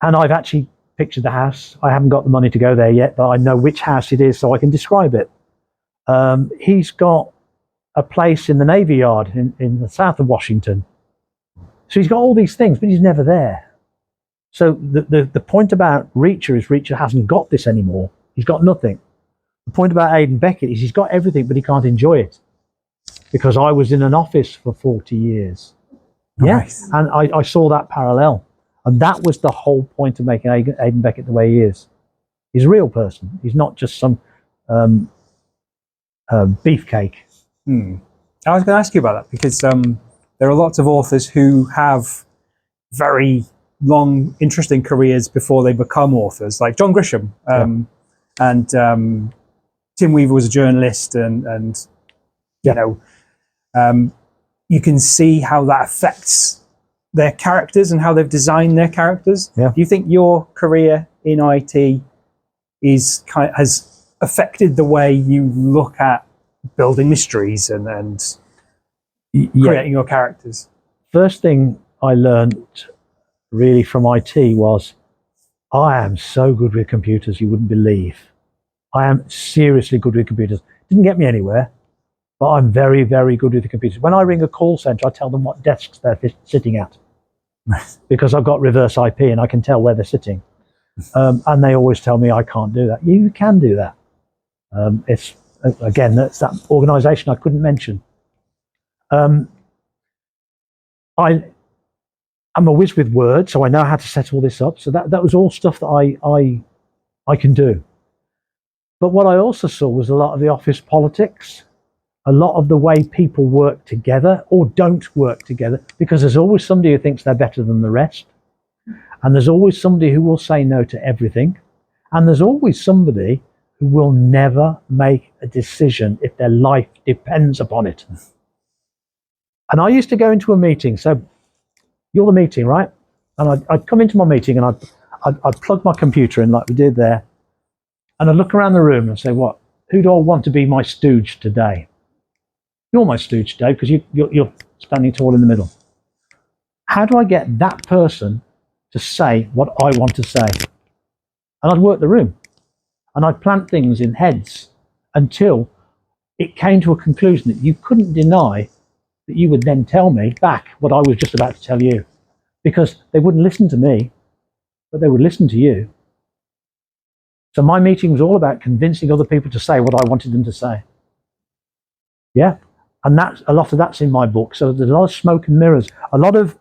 B: And I've actually pictured the house. I haven't got the money to go there yet, but I know which house it is, so I can describe it. He's got a place in the Navy Yard in the south of Washington. So he's got all these things, but he's never there. So the point about Reacher is Reacher hasn't got this anymore. He's got nothing. The point about Aidan Beckett is he's got everything, but he can't enjoy it. Because I was in an office for 40 years.
C: Nice.
B: Yeah, and I saw that parallel. And that was the whole point of making Aidan Beckett the way he is. He's a real person. He's not just some beefcake.
C: I was going to ask you about that because there are lots of authors who have very long, interesting careers before they become authors, like John Grisham. And Tim Weaver was a journalist, and you know, you can see how that affects their characters and how they've designed their characters.
B: Yeah.
C: Do you think your career in IT has affected the way you look at building mysteries and creating your characters?
B: First thing I learned really from IT was I am so good with computers you wouldn't believe. I am seriously good with computers. Didn't get me anywhere, but I'm very, very good with the computers. When I ring a call center, I tell them what desks they're sitting at because I've got reverse IP and I can tell where they're sitting. And they always tell me I can't do that. You can do that. It's again, that's that organization I couldn't mention. I'm a whiz with Word, so I know how to set all this up. So that was all stuff that I can do. But what I also saw was a lot of the office politics, a lot of the way people work together or don't work together, because there's always somebody who thinks they're better than the rest. And there's always somebody who will say no to everything. And there's always somebody who will never make a decision if their life depends upon it. And I used to go into a meeting. So you're the meeting, right? And I'd come into my meeting and I'd plug my computer in like we did there. And I'd look around the room and say, who do I want to be my stooge today? You're my stooge today because you're standing tall in the middle. How do I get that person to say what I want to say? And I'd work the room. And I'd plant things in heads until it came to a conclusion that you couldn't deny that you would then tell me back what I was just about to tell you. Because they wouldn't listen to me, but they would listen to you. So my meeting was all about convincing other people to say what I wanted them to say. Yeah, and a lot of that's in my book. So there's a lot of smoke and mirrors, a lot of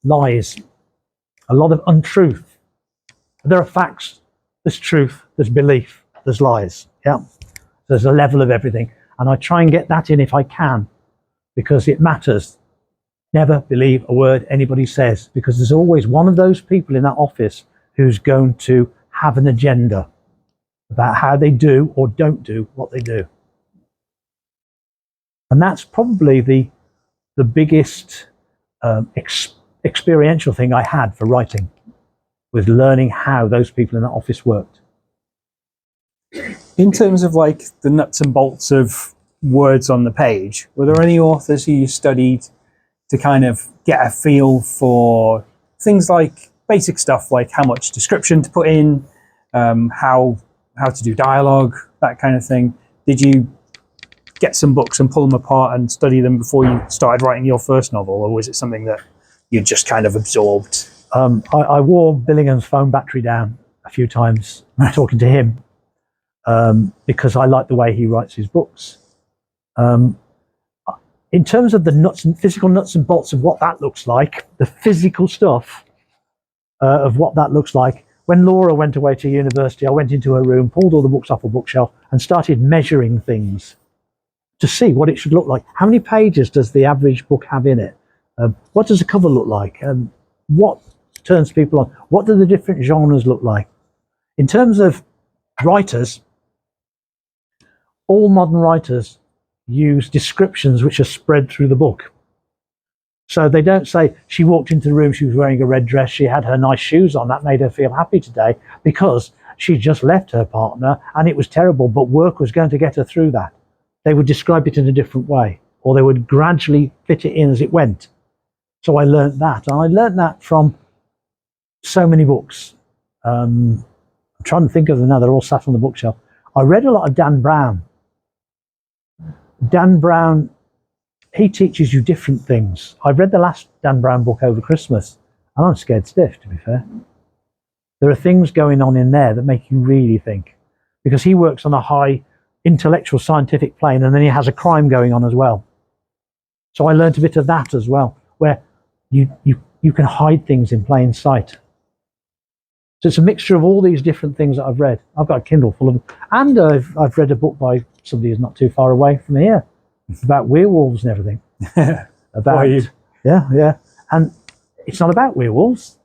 B: lies, a lot of untruth. There are facts, there's truth, there's belief, there's lies. Yeah, there's a level of everything. And I try and get that in if I can, because it matters. Never believe a word anybody says, because there's always one of those people in that office who's going to have an agenda about how they do or don't do what they do. And that's probably the biggest experiential thing I had for writing, was learning how those people in that office worked.
C: In terms of like the nuts and bolts of words on the page, were there any authors who you studied to kind of get a feel for things like basic stuff, like how much description to put in, how to do dialogue, that kind of thing? Did you get some books and pull them apart and study them before you started writing your first novel, or was it something that you just kind of absorbed?
B: I wore Billingham's phone battery down a few times talking to him, because I like the way he writes his books. In terms of the physical nuts and bolts of what that looks like, the physical stuff of what that looks like, when Laura went away to university, I went into her room, pulled all the books off a bookshelf and started measuring things to see what it should look like. How many pages does the average book have in it? What does the cover look like? What turns people on? What do the different genres look like? In terms of writers, all modern writers use descriptions which are spread through the book. So they don't say, she walked into the room, she was wearing a red dress, she had her nice shoes on, that made her feel happy today, because she just left her partner and it was terrible, but work was going to get her through that. They would describe it in a different way, or they would gradually fit it in as it went. So I learned that, and I learned that from so many books. I'm trying to think of them now, they're all sat on the bookshelf. I read a lot of Dan Brown. Dan Brown, he teaches you different things. I've read the last Dan Brown book over Christmas, and I'm scared stiff, to be fair. There are things going on in there that make you really think, because he works on a high intellectual scientific plane, and then he has a crime going on as well. So I learned a bit of that as well, where you can hide things in plain sight. So it's a mixture of all these different things that I've read. I've got a Kindle full of them, and I've read a book by somebody who's not too far away from here about werewolves and everything. About yeah, and it's not about werewolves.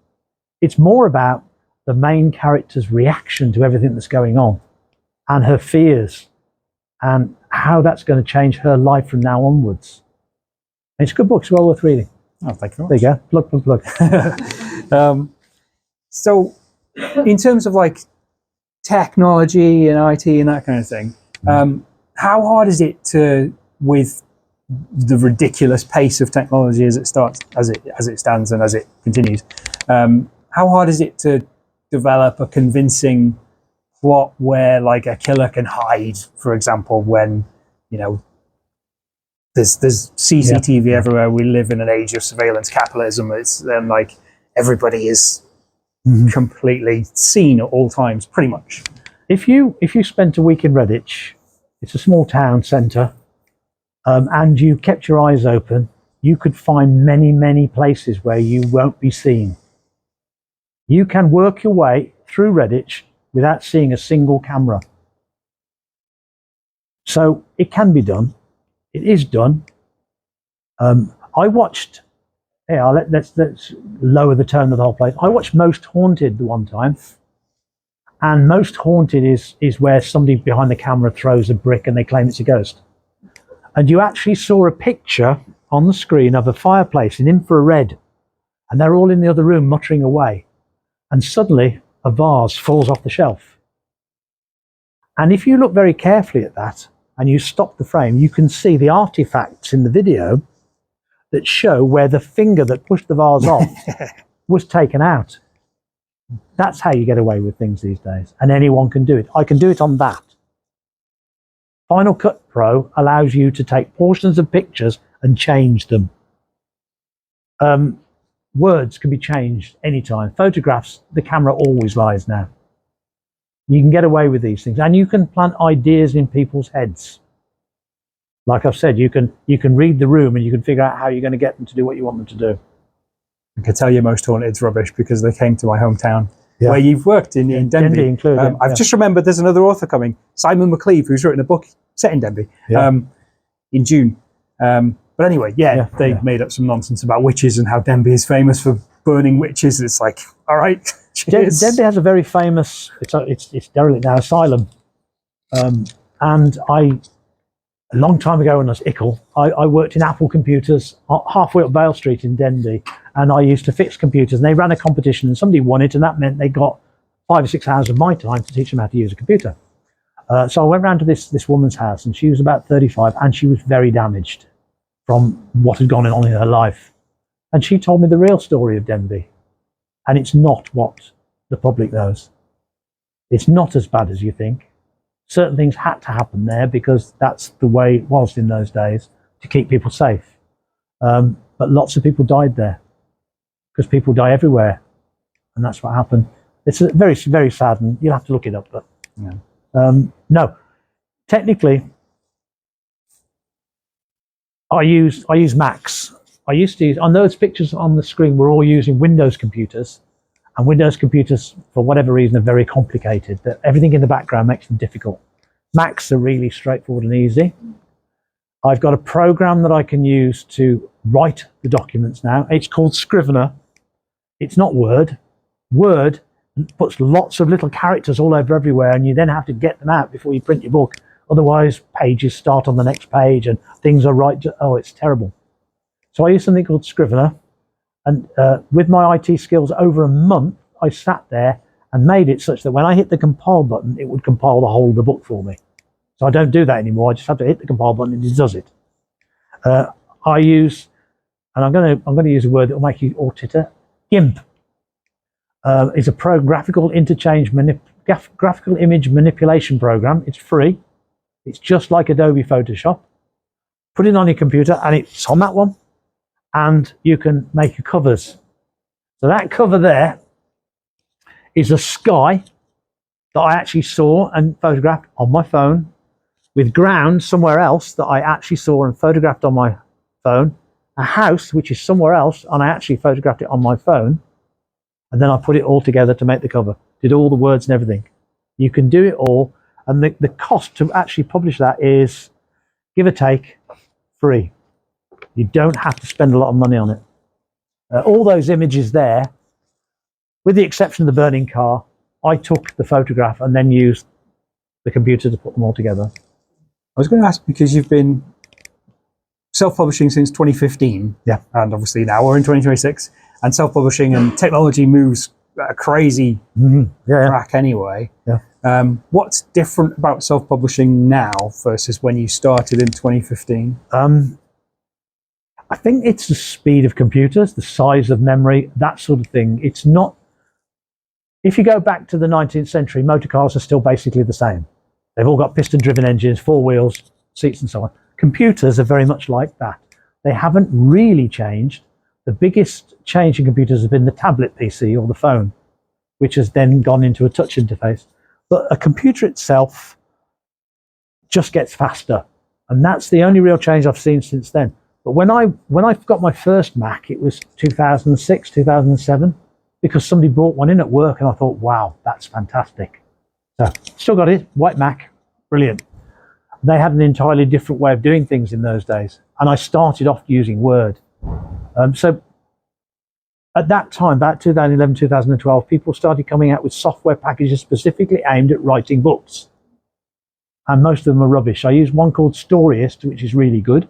B: It's more about the main character's reaction to everything that's going on, and her fears, and how that's going to change her life from now onwards. And it's a good book. It's well worth reading.
C: Oh, thank you.
B: There you go. Plug.
C: So, in terms of like technology and IT and that kind of thing, how hard is it to, with the ridiculous pace of technology as it stands and as it continues, how hard is it to develop a convincing plot where like a killer can hide, for example, when there's CCTV everywhere. We live in an age of surveillance capitalism. It's then like everybody is completely seen at all times, pretty much.
B: If you spent a week in Redditch, it's a small town centre, and you kept your eyes open, you could find many places where you won't be seen. You can work your way through Redditch without seeing a single camera. So it can be done. It is done. I watched, let's lower the tone of the whole place. I watched Most Haunted the one time, and Most Haunted is where somebody behind the camera throws a brick and they claim it's a ghost. And you actually saw a picture on the screen of a fireplace in infrared, and they're all in the other room muttering away. And suddenly a vase falls off the shelf. And if you look very carefully at that and you stop the frame, you can see the artifacts in the video that show where the finger that pushed the vase off was taken out. That's how you get away with things these days, and anyone can do it. I can do it on that. Final Cut Pro allows you to take portions of pictures and change them. Words can be changed anytime. Photographs, the camera always lies now. You can get away with these things, and you can plant ideas in people's heads. Like I've said, you can read the room and you can figure out how you're going to get them to do what you want them to do.
C: I can tell you Most Haunted's rubbish because they came to my hometown where you've worked in Denby.
B: Included,
C: I've just remembered there's another author coming, Simon McLeave, who's written a book set in Denby in June. But anyway, they made up some nonsense about witches and how Denby is famous for burning witches. It's like, all right, cheers.
B: Denby has a very famous, it's derelict now, asylum. And a long time ago when I was ickle, I worked in Apple Computers halfway up Vale Street in Denby, and I used to fix computers, and they ran a competition and somebody won it, and that meant they got 5 or 6 hours of my time to teach them how to use a computer. So I went round to this woman's house, and she was about 35, and she was very damaged from what had gone on in her life. And she told me the real story of Denby, and it's not what the public knows. It's not as bad as you think. Certain things had to happen there because that's the way it was in those days to keep people safe. But lots of people died there because people die everywhere, and that's what happened. It's very, very sad, and you'll have to look it up. But no, technically, I use Macs. I used to use, on those pictures on the screen, we're all using Windows computers. And Windows computers, for whatever reason, are very complicated. Everything in the background makes them difficult. Macs are really straightforward and easy. I've got a program that I can use to write the documents now. It's called Scrivener. It's not Word. Word puts lots of little characters all over everywhere, and you then have to get them out before you print your book. Otherwise, pages start on the next page and things are right. Oh, it's terrible. So I use something called Scrivener. And with my IT skills, over a month, I sat there and made it such that when I hit the compile button, it would compile the whole of the book for me. So I don't do that anymore. I just have to hit the compile button and it does it. I use, and I'm going to use a word that will make you all titter. GIMP is a graphical image manipulation program. It's free. It's just like Adobe Photoshop. Put it on your computer, and it's on that one, and you can make your covers. So that cover there is a sky that I actually saw and photographed on my phone, with ground somewhere else that I actually saw and photographed on my phone, a house which is somewhere else and I actually photographed it on my phone, and then I put it all together to make the cover. Did all the words and everything. You can do it all, and the cost to actually publish that is, give or take, free. You don't have to spend a lot of money on it. All those images there, with the exception of the burning car, I took the photograph and then used the computer to put them all together.
C: I was going to ask, because you've been self-publishing since 2015,
B: yeah,
C: and obviously now we're in 2026, and self-publishing and technology moves at a crazy track anyway.
B: Yeah.
C: What's different about self-publishing now versus when you started in 2015?
B: I think it's the speed of computers, the size of memory, that sort of thing. It's not. If you go back to the 19th century, motor cars are still basically the same. They've all got piston-driven engines, 4 wheels, seats and so on. Computers are very much like that. They haven't really changed. The biggest change in computers has been the tablet PC or the phone, which has then gone into a touch interface. But a computer itself just gets faster. And that's the only real change I've seen since then. But when I got my first Mac, it was 2006, 2007, because somebody brought one in at work and I thought, wow, that's fantastic. So still got it, white Mac, brilliant. They had an entirely different way of doing things in those days. And I started off using Word. So at that time, about 2011, 2012, people started coming out with software packages specifically aimed at writing books. And most of them are rubbish. I use one called Storyist, which is really good.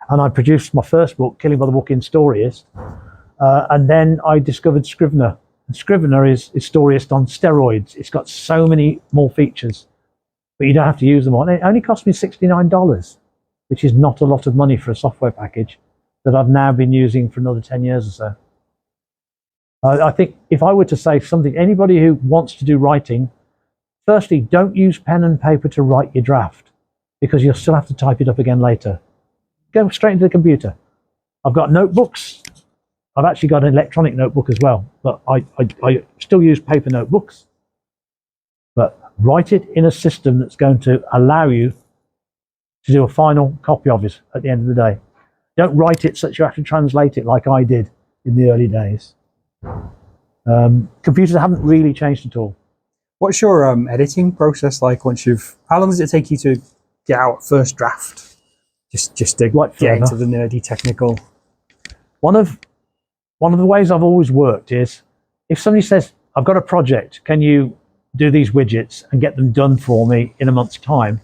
B: And I produced my first book, Killing by the Book in Storyist. And then I discovered Scrivener. And Scrivener is Storyist on steroids. It's got so many more features, but you don't have to use them all. And it only cost me $69, which is not a lot of money for a software package that I've now been using for another 10 years or so. I think if I were to say something, anybody who wants to do writing, firstly, don't use pen and paper to write your draft, because you'll still have to type it up again later. Go straight into the computer. I've got notebooks. I've actually got an electronic notebook as well, but I still use paper notebooks. But write it in a system that's going to allow you to do a final copy of it at the end of the day. Don't write it such you have to translate it like I did in the early days. Computers haven't really changed at all.
C: What's your editing process like once you've... How long does it take you to get out first draft? Just to get into the nerdy technical...
B: One of the ways I've always worked is, if somebody says, I've got a project, can you do these widgets and get them done for me in a month's time?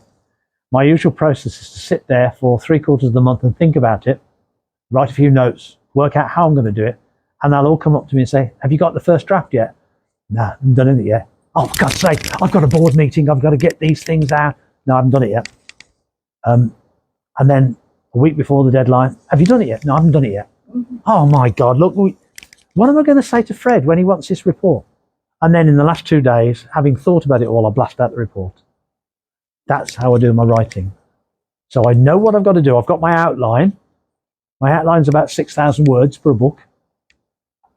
B: My usual process is to sit there for 3/4 of the month and think about it, write a few notes, work out how I'm going to do it, and they'll all come up to me and say, have you got the first draft yet? No, I haven't done it yet. Oh, for God's sake, I've got a board meeting, I've got to get these things out. No, I haven't done it yet. And then a week before the deadline, have you done it yet? No, I haven't done it yet. Oh my God, look, what am I going to say to Fred when he wants this report? And then in the last 2 days, having thought about it all, I blast out the report. That's how I do my writing. So I know what I've got to do. I've got my outline. My outline's about 6,000 words per book.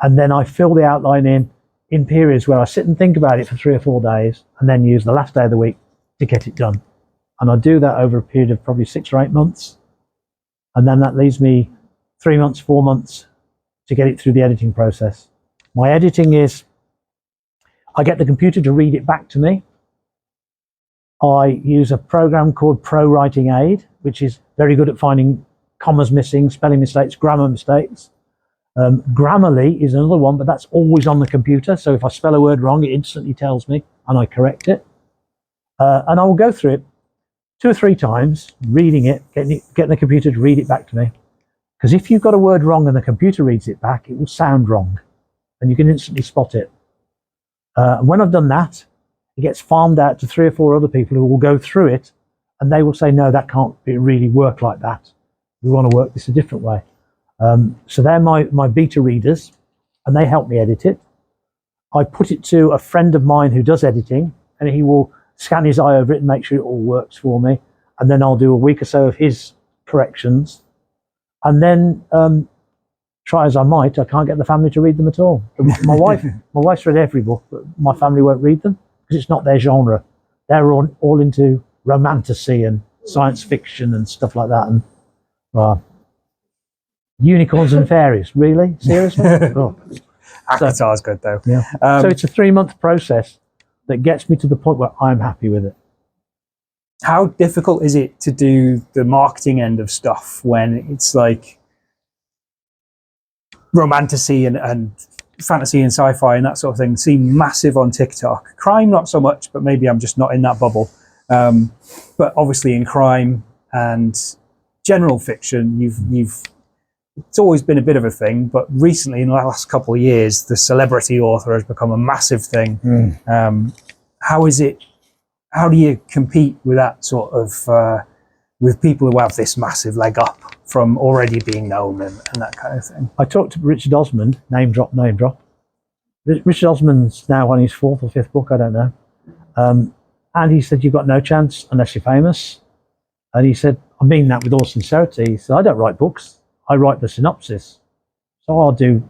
B: And then I fill the outline in periods where I sit and think about it for 3 or 4 days, and then use the last day of the week to get it done. And I do that over a period of probably 6 or 8 months. And then that leaves me 3 months, 4 months to get it through the editing process. My editing is, I get the computer to read it back to me. I use a program called Pro Writing Aid, which is very good at finding commas missing, spelling mistakes, grammar mistakes. Grammarly is another one, but that's always on the computer. So if I spell a word wrong, it instantly tells me and I correct it. And I will go through it 2 or 3 times, reading it, getting the computer to read it back to me. Because if you've got a word wrong and the computer reads it back, it will sound wrong, and you can instantly spot it. When I've done that, it gets farmed out to 3 or 4 other people who will go through it, and they will say, no, that can't really work like that. We want to work this a different way. So they're my beta readers, and they help me edit it. I put it to a friend of mine who does editing, and he will scan his eye over it and make sure it all works for me. And then I'll do a week or so of his corrections. And then, try as I might, I can't get the family to read them at all. My wife's read every book, but my family won't read them because it's not their genre. They're all into romantasy and science fiction and stuff like that. And unicorns and fairies, really? Seriously? Oh.
C: Akatar's good though.
B: Yeah. So it's a 3-month process that gets me to the point where I'm happy with it.
C: How difficult is it to do the marketing end of stuff when it's like romantasy and fantasy and sci-fi and that sort of thing seem massive on TikTok? Crime, not so much, but maybe I'm just not in that bubble. But obviously in crime and general fiction, it's always been a bit of a thing, but recently in the last couple of years, the celebrity author has become a massive thing. How do you compete with that sort of, with people who have this massive leg up from already being known and that kind of thing?
B: I talked to Richard Osman, name drop. Richard Osman's now on his 4th or 5th book, I don't know. And he said, you've got no chance unless you're famous. And he said, I mean that with all sincerity. He said, I don't write books. I write the synopsis. So I'll do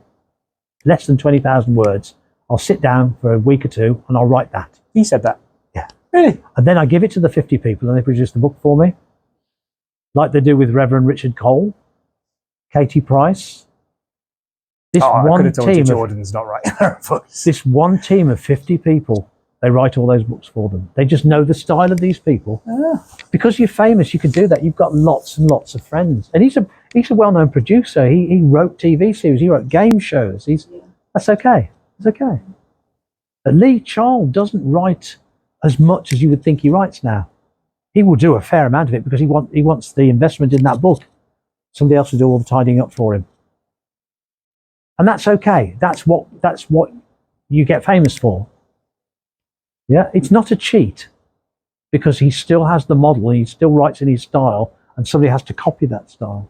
B: less than 20,000 words. I'll sit down for a week or 2 and I'll write that.
C: He said that?
B: Yeah.
C: Really?
B: And then I give it to the 50 people and they produce the book for me. Like they do with Reverend Richard Cole, Katie Price. This
C: I
B: one
C: could have told you
B: team
C: Jordan's not writing her books.
B: This one team of 50 people, they write all those books for them. They just know the style of these people. Because you're famous, you can do that. You've got lots and lots of friends. And he's a well-known producer. He wrote TV series. He wrote game shows. That's okay. It's okay. But Lee Charles doesn't write as much as you would think he writes now. He will do a fair amount of it because he wants the investment in that book. Somebody else will do all the tidying up for him. And that's okay. That's what you get famous for. Yeah, it's not a cheat because he still has the model and he still writes in his style and somebody has to copy that style.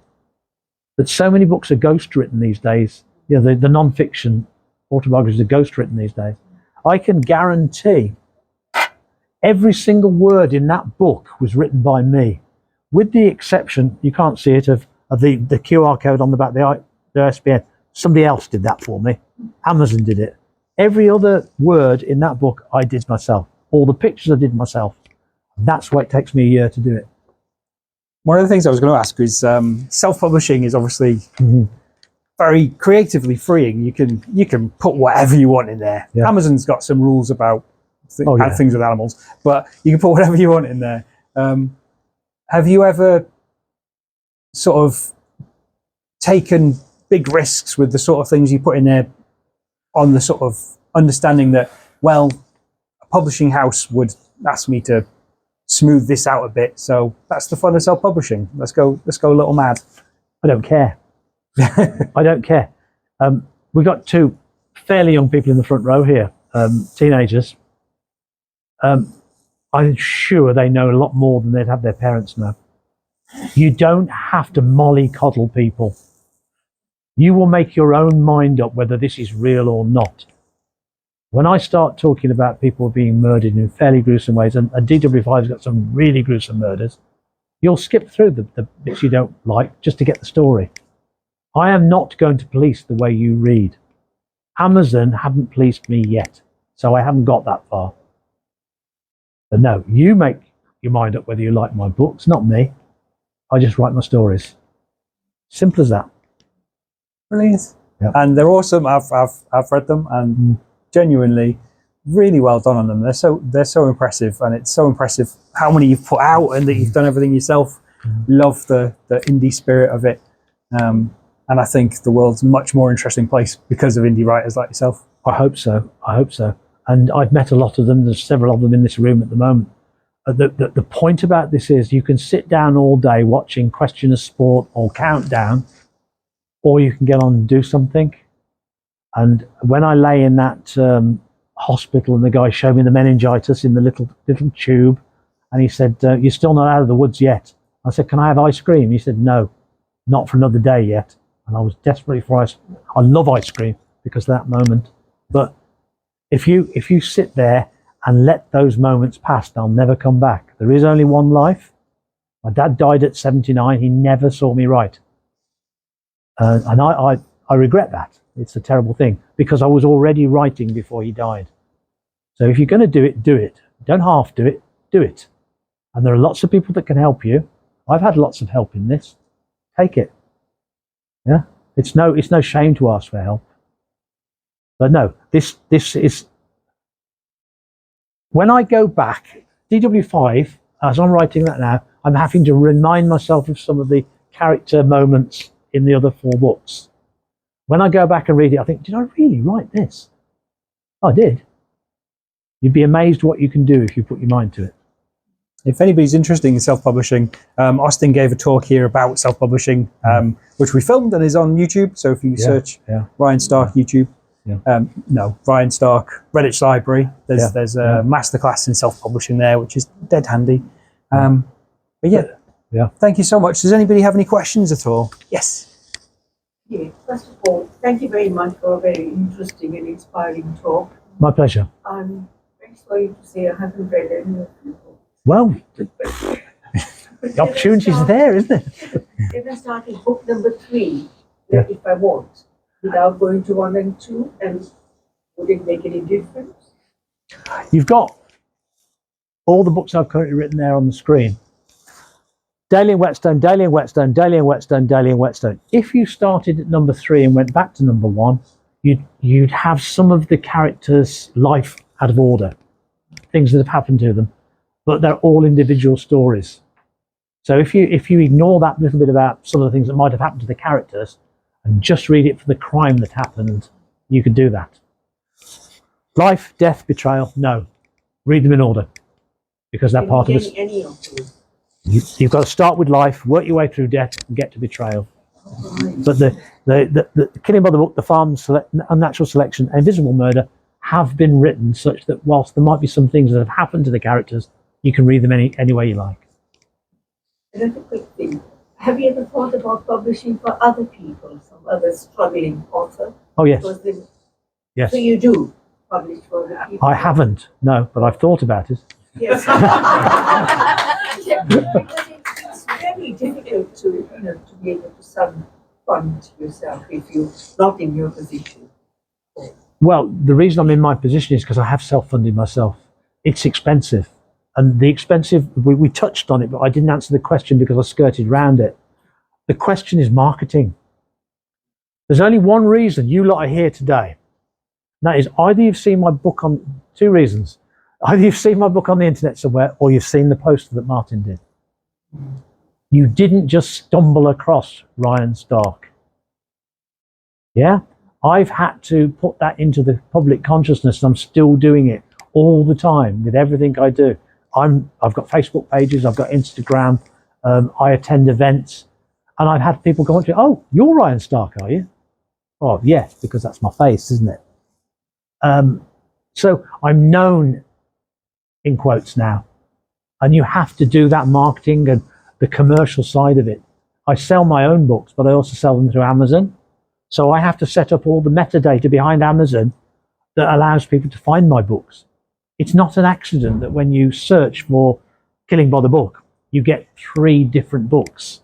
B: But so many books are ghost written these days. You know, the non-fiction autobiographies are ghost written these days. I can guarantee every single word in that book was written by me, with the exception, you can't see it, of the QR code on the back, the ISBN. Somebody else did that for me. Amazon did it. Every other word in that book I did myself. All the pictures I did myself. That's why it takes me a year to do it.
C: One of the things I was going to ask is self-publishing is obviously very creatively freeing. You can put whatever you want in there.
B: Yeah.
C: Amazon's got some rules about things with animals, but you can put whatever you want in there. Have you ever sort of taken big risks with the sort of things you put in there on the sort of understanding that, well, a publishing house would ask me to smooth this out a bit, so that's the fun of self-publishing. Let's go a little mad.
B: I don't care. I don't care. We've got 2 fairly young people in the front row here, teenagers. I'm sure they know a lot more than they'd have their parents know. You don't have to mollycoddle people. You will make your own mind up whether this is real or not. When I start talking about people being murdered in fairly gruesome ways, and DW5's got some really gruesome murders, you'll skip through the bits you don't like just to get the story. I am not going to police the way you read. Amazon haven't policed me yet, so I haven't got that far. But no, you make your mind up whether you like my books, not me. I just write my stories. Simple as that.
C: Brilliant.
B: Yep.
C: And they're awesome. I've read them and genuinely really well done on them. They're so impressive, and it's so impressive how many you've put out and that you've done everything yourself. Love the indie spirit of it. And I think the world's a much more interesting place because of indie writers like yourself.
B: I hope so. And I've met a lot of them. There's several of them in this room at the moment. The point about this is you can sit down all day watching Question of Sport or Countdown, or you can get on and do something. And when I lay in that hospital, and the guy showed me the meningitis in the little tube, and he said, "You're still not out of the woods yet." I said, "Can I have ice cream?" He said, "No, not for another day yet." And I was desperate for ice. I love ice cream because of that moment. But if you sit there and let those moments pass, they'll never come back. There is only one life. My dad died at 79. He never saw me write. And I regret that. It's a terrible thing because I was already writing before he died. So if you're going to do it, do it. Don't half do it, do it. And there are lots of people that can help you. I've had lots of help in this. Take it. Yeah. It's no shame to ask for help. But no, this is, when I go back, DW5, as I'm writing that now, I'm having to remind myself of some of the character moments in the other 4 books. When I go back and read it, I think, did I really write this? I did. You'd be amazed what you can do if you put your mind to it.
C: If anybody's interested in self-publishing, Austin gave a talk here about self-publishing, which we filmed and is on YouTube. So if you search Ryan Stark YouTube, Ryan Stark Redditch Library, there's a masterclass in self-publishing there, which is dead handy. But thank you so much. Does anybody have any questions at all? Yes.
D: Yeah, first of all, thank you very much for a very interesting and inspiring talk.
B: My pleasure.
D: I'm very sorry to say I haven't read any of your books.
B: Well, the opportunity's there, isn't it?
D: Even starting book number 3, if I want, without going to 1 and 2, and would it make any difference?
B: You've got all the books I've currently written there on the screen. Daley and Whetstone, Daley and Whetstone, Daley and Whetstone, Daley and Whetstone. If you started at number 3 and went back to number 1, you'd have some of the characters' life out of order, things that have happened to them, but they're all individual stories. So if you ignore that little bit about some of the things that might have happened to the characters and just read it for the crime that happened, you could do that. Life, death, betrayal, no. Read them in order because they're part of us.
D: Any of those.
B: You've got to start with life, work your way through death, and get to betrayal. But the Killing by the Book, The Farm, Unnatural Selection, and Invisible Murder have been written such that whilst there might be some things that have happened to the characters, you can read them any way you like.
D: Another quick thing. Have you ever thought about publishing for other people, some other struggling author?
B: Oh, yes. Yes.
D: So you do publish for other people?
B: I haven't, no, but I've thought about it.
D: Yes. Because it's very difficult to be able to fund yourself if you're not in your position.
B: Well, the reason I'm in my position is because I have self-funded myself. It's expensive. And the expensive, we touched on it, but I didn't answer the question because I skirted around it. The question is marketing. There's only one reason you lot are here today. And that is either you've seen my book on, 2 reasons. Either you've seen my book on the internet somewhere or you've seen the poster that Martin did. You didn't just stumble across Ryan Stark. Yeah? I've had to put that into the public consciousness, and I'm still doing it all the time with everything I do. I've got Facebook pages, I've got Instagram, I attend events, and I've had people go on to, "Oh, you're Ryan Stark, are you?" Oh, yes, because that's my face, isn't it? So I'm known in quotes now, and you have to do that marketing and the commercial side of it. I sell my own books, but I also sell them through Amazon. So I have to set up all the metadata behind Amazon that allows people to find my books. It's not an accident that when you search for Killing by the Book, you get 3 different books.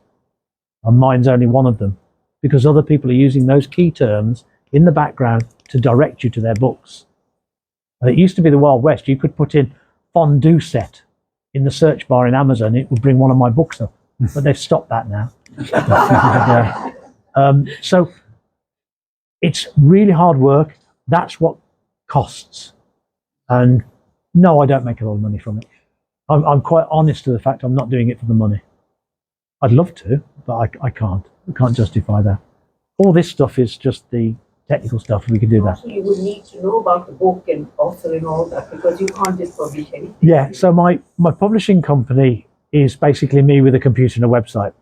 B: And mine's only one of them, because other people are using those key terms in the background to direct you to their books. And it used to be the Wild West. You could put in fondue set in the search bar in Amazon, it would bring one of my books up. But they've stopped that now. So it's really hard work. That's what costs. And no, I don't make a lot of money from it. I'm quite honest to the fact I'm not doing it for the money. I'd love to, but I can't. I can't justify that. All this stuff is just the technical stuff. We could do that.
D: So you would need to know about the book and author and all that, because you can't just publish anything.
B: Yeah, so my publishing company is basically me with a computer and a website.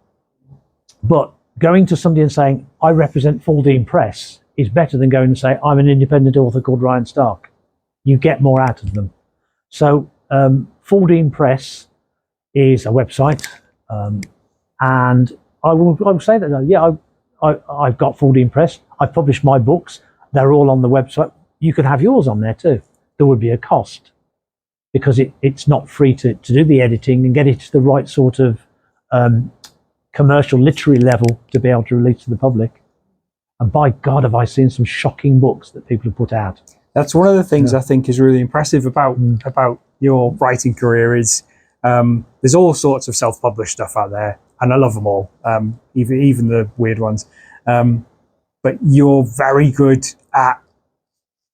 B: But going to somebody and saying, I represent Full Dean Press is better than going and say, I'm an independent author called Ryan Stark. you get more out of them. So 14 Press is a website, and I will say that, yeah, I've got 14 Press. I've published my books. They're all on the website. You could have yours on there too. There would be a cost because it's not free to do the editing and get it to the right sort of commercial literary level to be able to release to the public. And by God, have I seen some shocking books that people have put out.
C: That's one of the things I think is really impressive about your writing career is there's all sorts of self-published stuff out there, and I love them all, even the weird ones. But you're very good at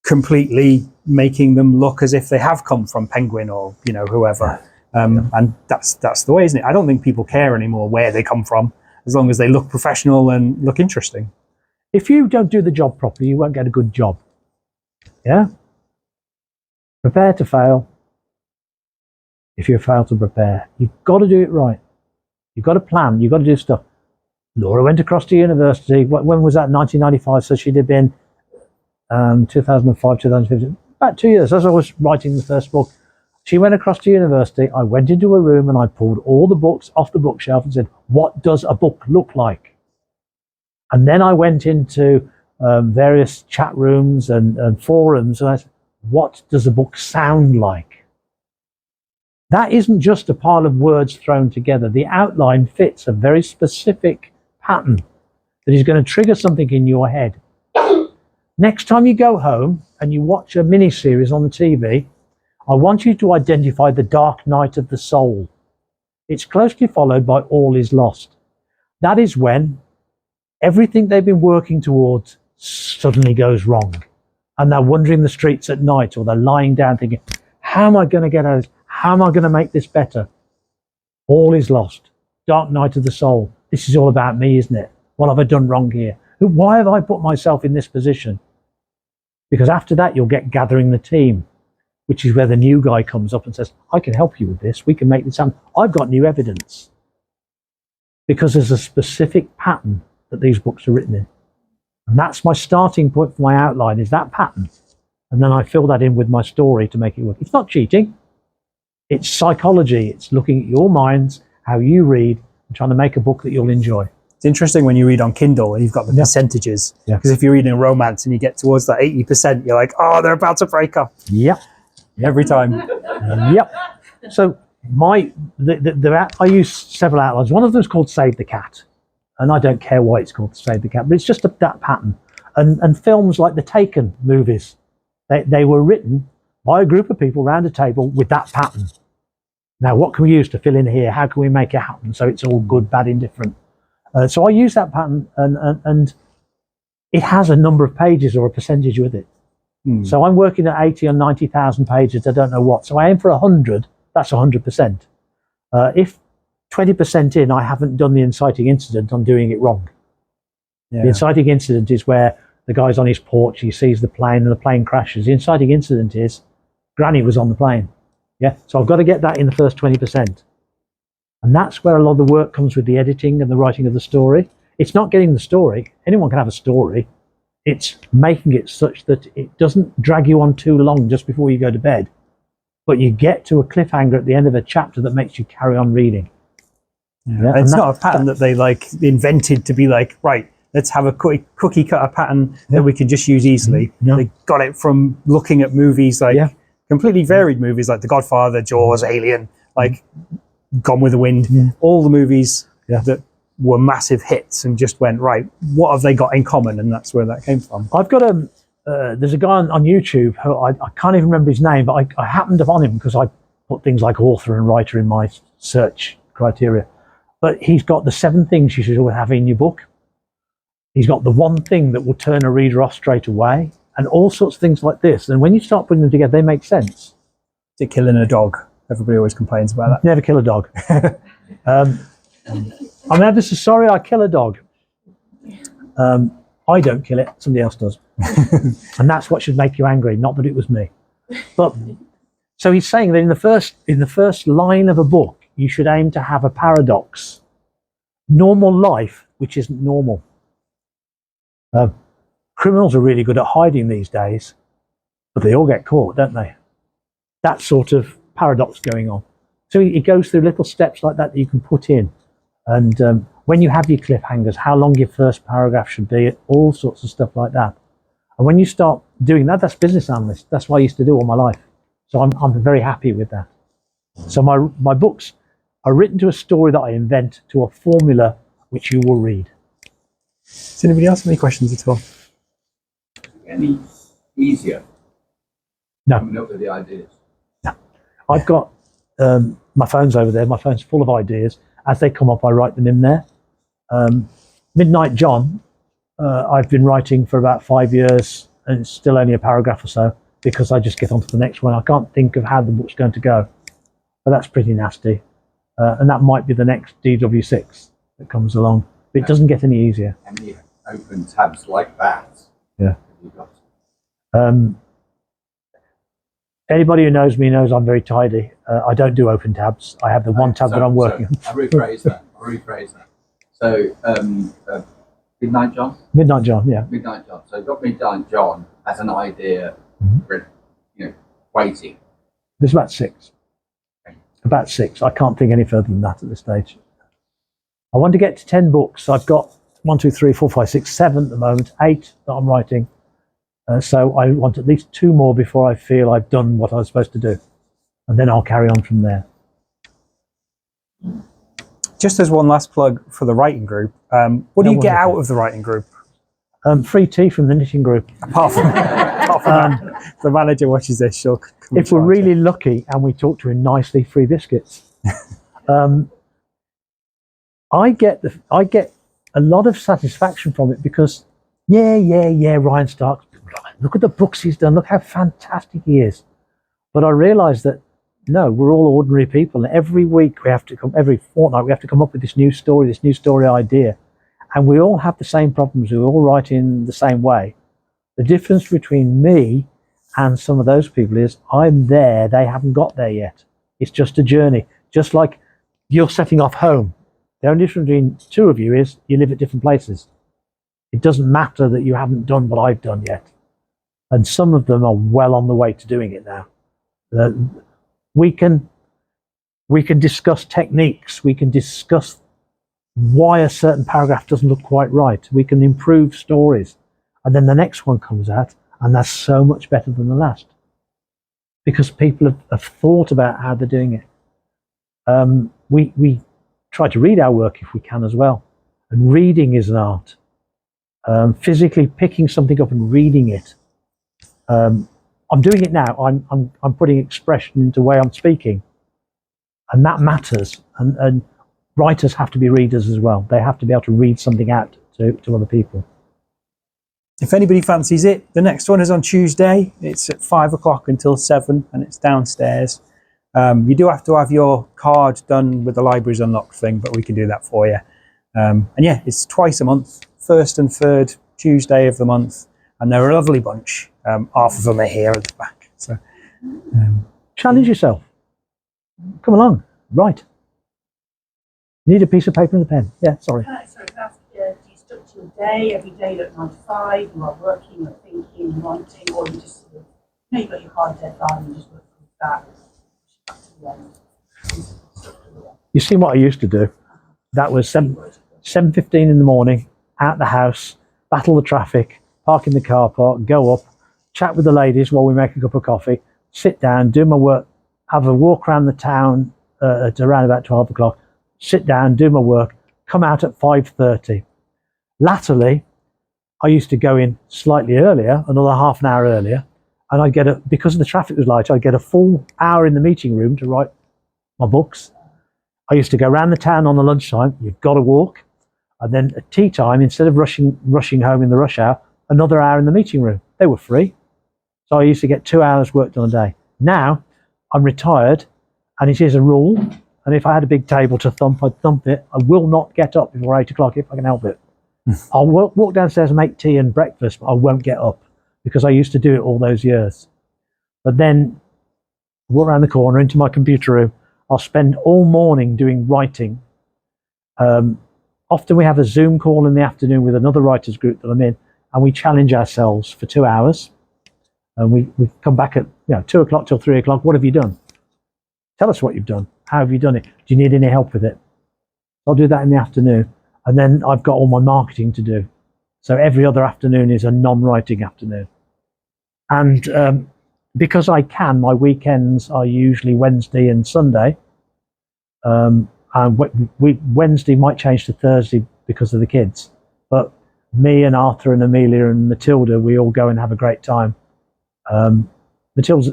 C: completely making them look as if they have come from Penguin or whoever. And that's the way, isn't it? I don't think people care anymore where they come from, as long as they look professional and look interesting.
B: If you don't do the job properly, you won't get a good job. Yeah? Prepare to fail. If you fail to prepare, you've got to do it right. You've got to plan. You've got to do stuff. Laura went across to university. When was that? 1995. So she'd have been 2005, 2015. About 2 years as I was writing the first book. She went across to university. I went into a room and I pulled all the books off the bookshelf and said, what does a book look like? And then I went into various chat rooms and forums and I said, what does a book sound like? That isn't just a pile of words thrown together. The outline fits a very specific pattern that is going to trigger something in your head. Next time you go home and you watch a mini-series on the TV, I want you to identify the dark night of the soul. It's closely followed by All is Lost. That is when everything they've been working towards suddenly goes wrong. And they're wandering the streets at night, or they're lying down thinking, how am I going to get out of this? How am I going to make this better? All is lost. Dark night of the soul. This is all about me, isn't it? What have I done wrong here? Why have I put myself in this position? Because after that, you'll get gathering the team, which is where the new guy comes up and says, I can help you with this. We can make this happen. I've got new evidence. Because there's a specific pattern that these books are written in. And that's my starting point for my outline, is that pattern. And then I fill that in with my story to make it work. It's not cheating. It's psychology. It's looking at your minds, how you read, and trying to make a book that you'll enjoy.
C: It's interesting when you read on Kindle and you've got the percentages. Because if you're reading a romance and you get towards that 80%, you're like, oh, they're about to break up.
B: Yep.
C: Every time.
B: Yep. So I use several outlines. One of them is called Save the Cat. And I don't care why it's called Save the Cat, but it's just that pattern. And films like the Taken movies, they were written by a group of people around a table with that pattern. Now, what can we use to fill in here? How can we make it happen so it's all good, bad, indifferent? So I use that pattern, and it has a number of pages or a percentage with it. So I'm working at 80 or 90,000 pages, I don't know what. So I aim for 100, that's 100%. If 20% in, I haven't done the inciting incident, I'm doing it wrong. The inciting incident is where the guy's on his porch, he sees the plane and the plane crashes. The inciting incident is Granny was on the plane. Yeah, so I've got to get that in the first 20%. And that's where a lot of the work comes with the editing and the writing of the story. It's not getting the story. Anyone can have a story. It's making it such that it doesn't drag you on too long just before you go to bed. But you get to a cliffhanger at the end of a chapter that makes you carry on reading.
C: Yeah. It's not a pattern that they invented to be like, right, let's have a cookie cutter pattern that we can just use easily. No. They got it from looking at movies completely varied movies like The Godfather, Jaws, Alien, Gone with the Wind, all the movies that were massive hits and just went, right, what have they got in common? And that's where that came from.
B: I've got there's a guy on YouTube who I can't even remember his name, but I happened upon him because I put things like author and writer in my search criteria. But he's got the 7 things you should always have in your book. He's got the 1 thing that will turn a reader off straight away, and all sorts of things like this. And when you start putting them together, they make sense.
C: Is it killing a dog? Everybody always complains about that.
B: Never kill a dog. I'm ever so sorry I kill a dog. I don't kill it, somebody else does. And that's what should make you angry, not that it was me. But so he's saying that in the first line of a book, you should aim to have a paradox. Normal life, which isn't normal. Criminals are really good at hiding these days. but they all get caught, don't they? That sort of paradox going on. So it goes through little steps like that you can put in. And when you have your cliffhangers, how long your first paragraph should be, all sorts of stuff like that. And when you start doing that, that's business analyst. That's what I used to do all my life. So I'm very happy with that. So my books are written to a story that I invent, to a formula which you will read.
C: Does anybody else have any questions at all?
E: Any easier
B: No.
E: coming up with the ideas?
B: I've got my phone's over there. My phone's full of ideas. As they come up, I write them in there. Midnight John, I've been writing for about 5 years, and it's still only a paragraph or so because I just get on to the next one. I can't think of how the book's going to go, but that's pretty nasty. And that might be the next DW6 that comes along. But it doesn't get any easier.
E: Any open tabs like that?
B: Yeah.
E: Have you got?
B: Anybody who knows me knows I'm very tidy. I don't do open tabs. I have the one tab that I'm working on.
E: I rephrase that. So, Midnight John?
B: Midnight John, yeah.
E: Midnight John. So you've got Midnight John as an idea, for, waiting.
B: There's about six. About six. I can't think any further than that at this stage. I want to get to 10 books. I've got 1, 2, 3, 4, 5, 6, 7 at the moment, 8 that I'm writing. So I want at least 2 more before I feel I've done what I was supposed to do. And then I'll carry on from there.
C: Just as one last plug for the writing group, what do you get out of the writing group?
B: Free tea from the knitting group.
C: Apart from that, the manager watches this, she'll come
B: if we're really lucky and we talk to him nicely, free biscuits. I get a lot of satisfaction from it because, Ryan Stark, look at the books he's done, look how fantastic he is. But I realise that, no, we're all ordinary people, and every week every fortnight we have to come up with this new story idea. And we all have the same problems, we all write in the same way. The difference between me and some of those people is I'm there, they haven't got there yet. It's just a journey, just like you're setting off home. The only difference between 2 of you is you live at different places. It doesn't matter that you haven't done what I've done yet. And some of them are well on the way to doing it now. We can discuss techniques. We can discuss why a certain paragraph doesn't look quite right. We can improve stories. And then the next one comes out, and that's so much better than the last. Because people have thought about how they're doing it. We try to read our work if we can as well. And reading is an art. Physically picking something up and reading it. I'm doing it now. I'm putting expression into the way I'm speaking. And that matters. And writers have to be readers as well. They have to be able to read something out to other people.
C: If anybody fancies it, the next one is on Tuesday. It's at 5 o'clock until 7, and it's downstairs. You do have to have your card done with the libraries unlocked thing, but we can do that for you. And yeah, it's twice a month, first and third Tuesday of the month, and they're a lovely bunch. Half of them are here at the back. So
B: Challenge yourself. Come along. Write. Need a piece of paper and a pen. Yeah, sorry.
F: Sorry, that's, do you structure your day, every day at 9 to 5, you are working, you're thinking, writing, or you just sort of, you've got your hard deadline, you just work through that.
B: You see what I used to do? That was 7:15 in the morning, out the house, battle the traffic, park in the car park, go up, chat with the ladies while we make a cup of coffee, sit down, do my work, have a walk around the town at around about 12 o'clock, sit down, do my work, come out at 5:30. Latterly, I used to go in slightly earlier, another half an hour earlier, and I'd get because the traffic was light, I'd get a full hour in the meeting room to write my books. I used to go around the town on the lunchtime, you've got to walk, and then at tea time, instead of rushing home in the rush hour, another hour in the meeting room. They were free. So I used to get 2 hours worked on a day. Now, I'm retired, and it is a rule, and if I had a big table to thump, I'd thump it. I will not get up before 8 o'clock if I can help it. I'll walk downstairs and make tea and breakfast, but I won't get up because I used to do it all those years. But then, walk around the corner into my computer room. I'll spend all morning doing writing. Often we have a Zoom call in the afternoon with another writers group that I'm in, and we challenge ourselves for 2 hours. And we come back at 2 o'clock till 3 o'clock. What have you done? Tell us what you've done. How have you done it? Do you need any help with it? I'll do that in the afternoon. And then I've got all my marketing to do. So every other afternoon is a non-writing afternoon. And because I can, my weekends are usually Wednesday and Sunday. And Wednesday might change to Thursday because of the kids. But me and Arthur and Amelia and Matilda, we all go and have a great time. Amelia's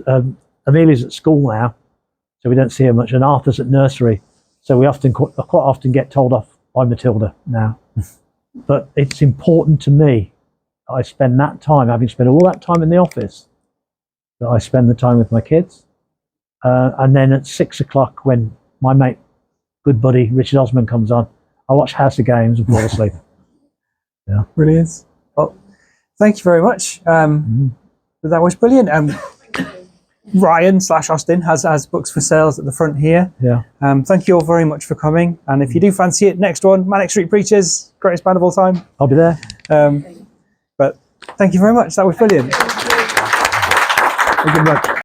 B: at school now, so we don't see her much, and Arthur's at nursery, so we quite often get told off by Matilda now. But it's important to me that I spend that time, having spent all that time in the office, that I spend the time with my kids. And then at 6 o'clock, when my mate, good buddy Richard Osman comes on, I watch House of Games and fall asleep. Yeah.
C: Brilliant. Well, thank you very much. That was brilliant. Ryan/Austin has books for sales at the front here.
B: Yeah.
C: Thank you all very much for coming. And if you do fancy it, next one, Manic Street Preachers, greatest band of all time.
B: I'll be there.
C: But thank you very much. That was brilliant.
B: Good luck.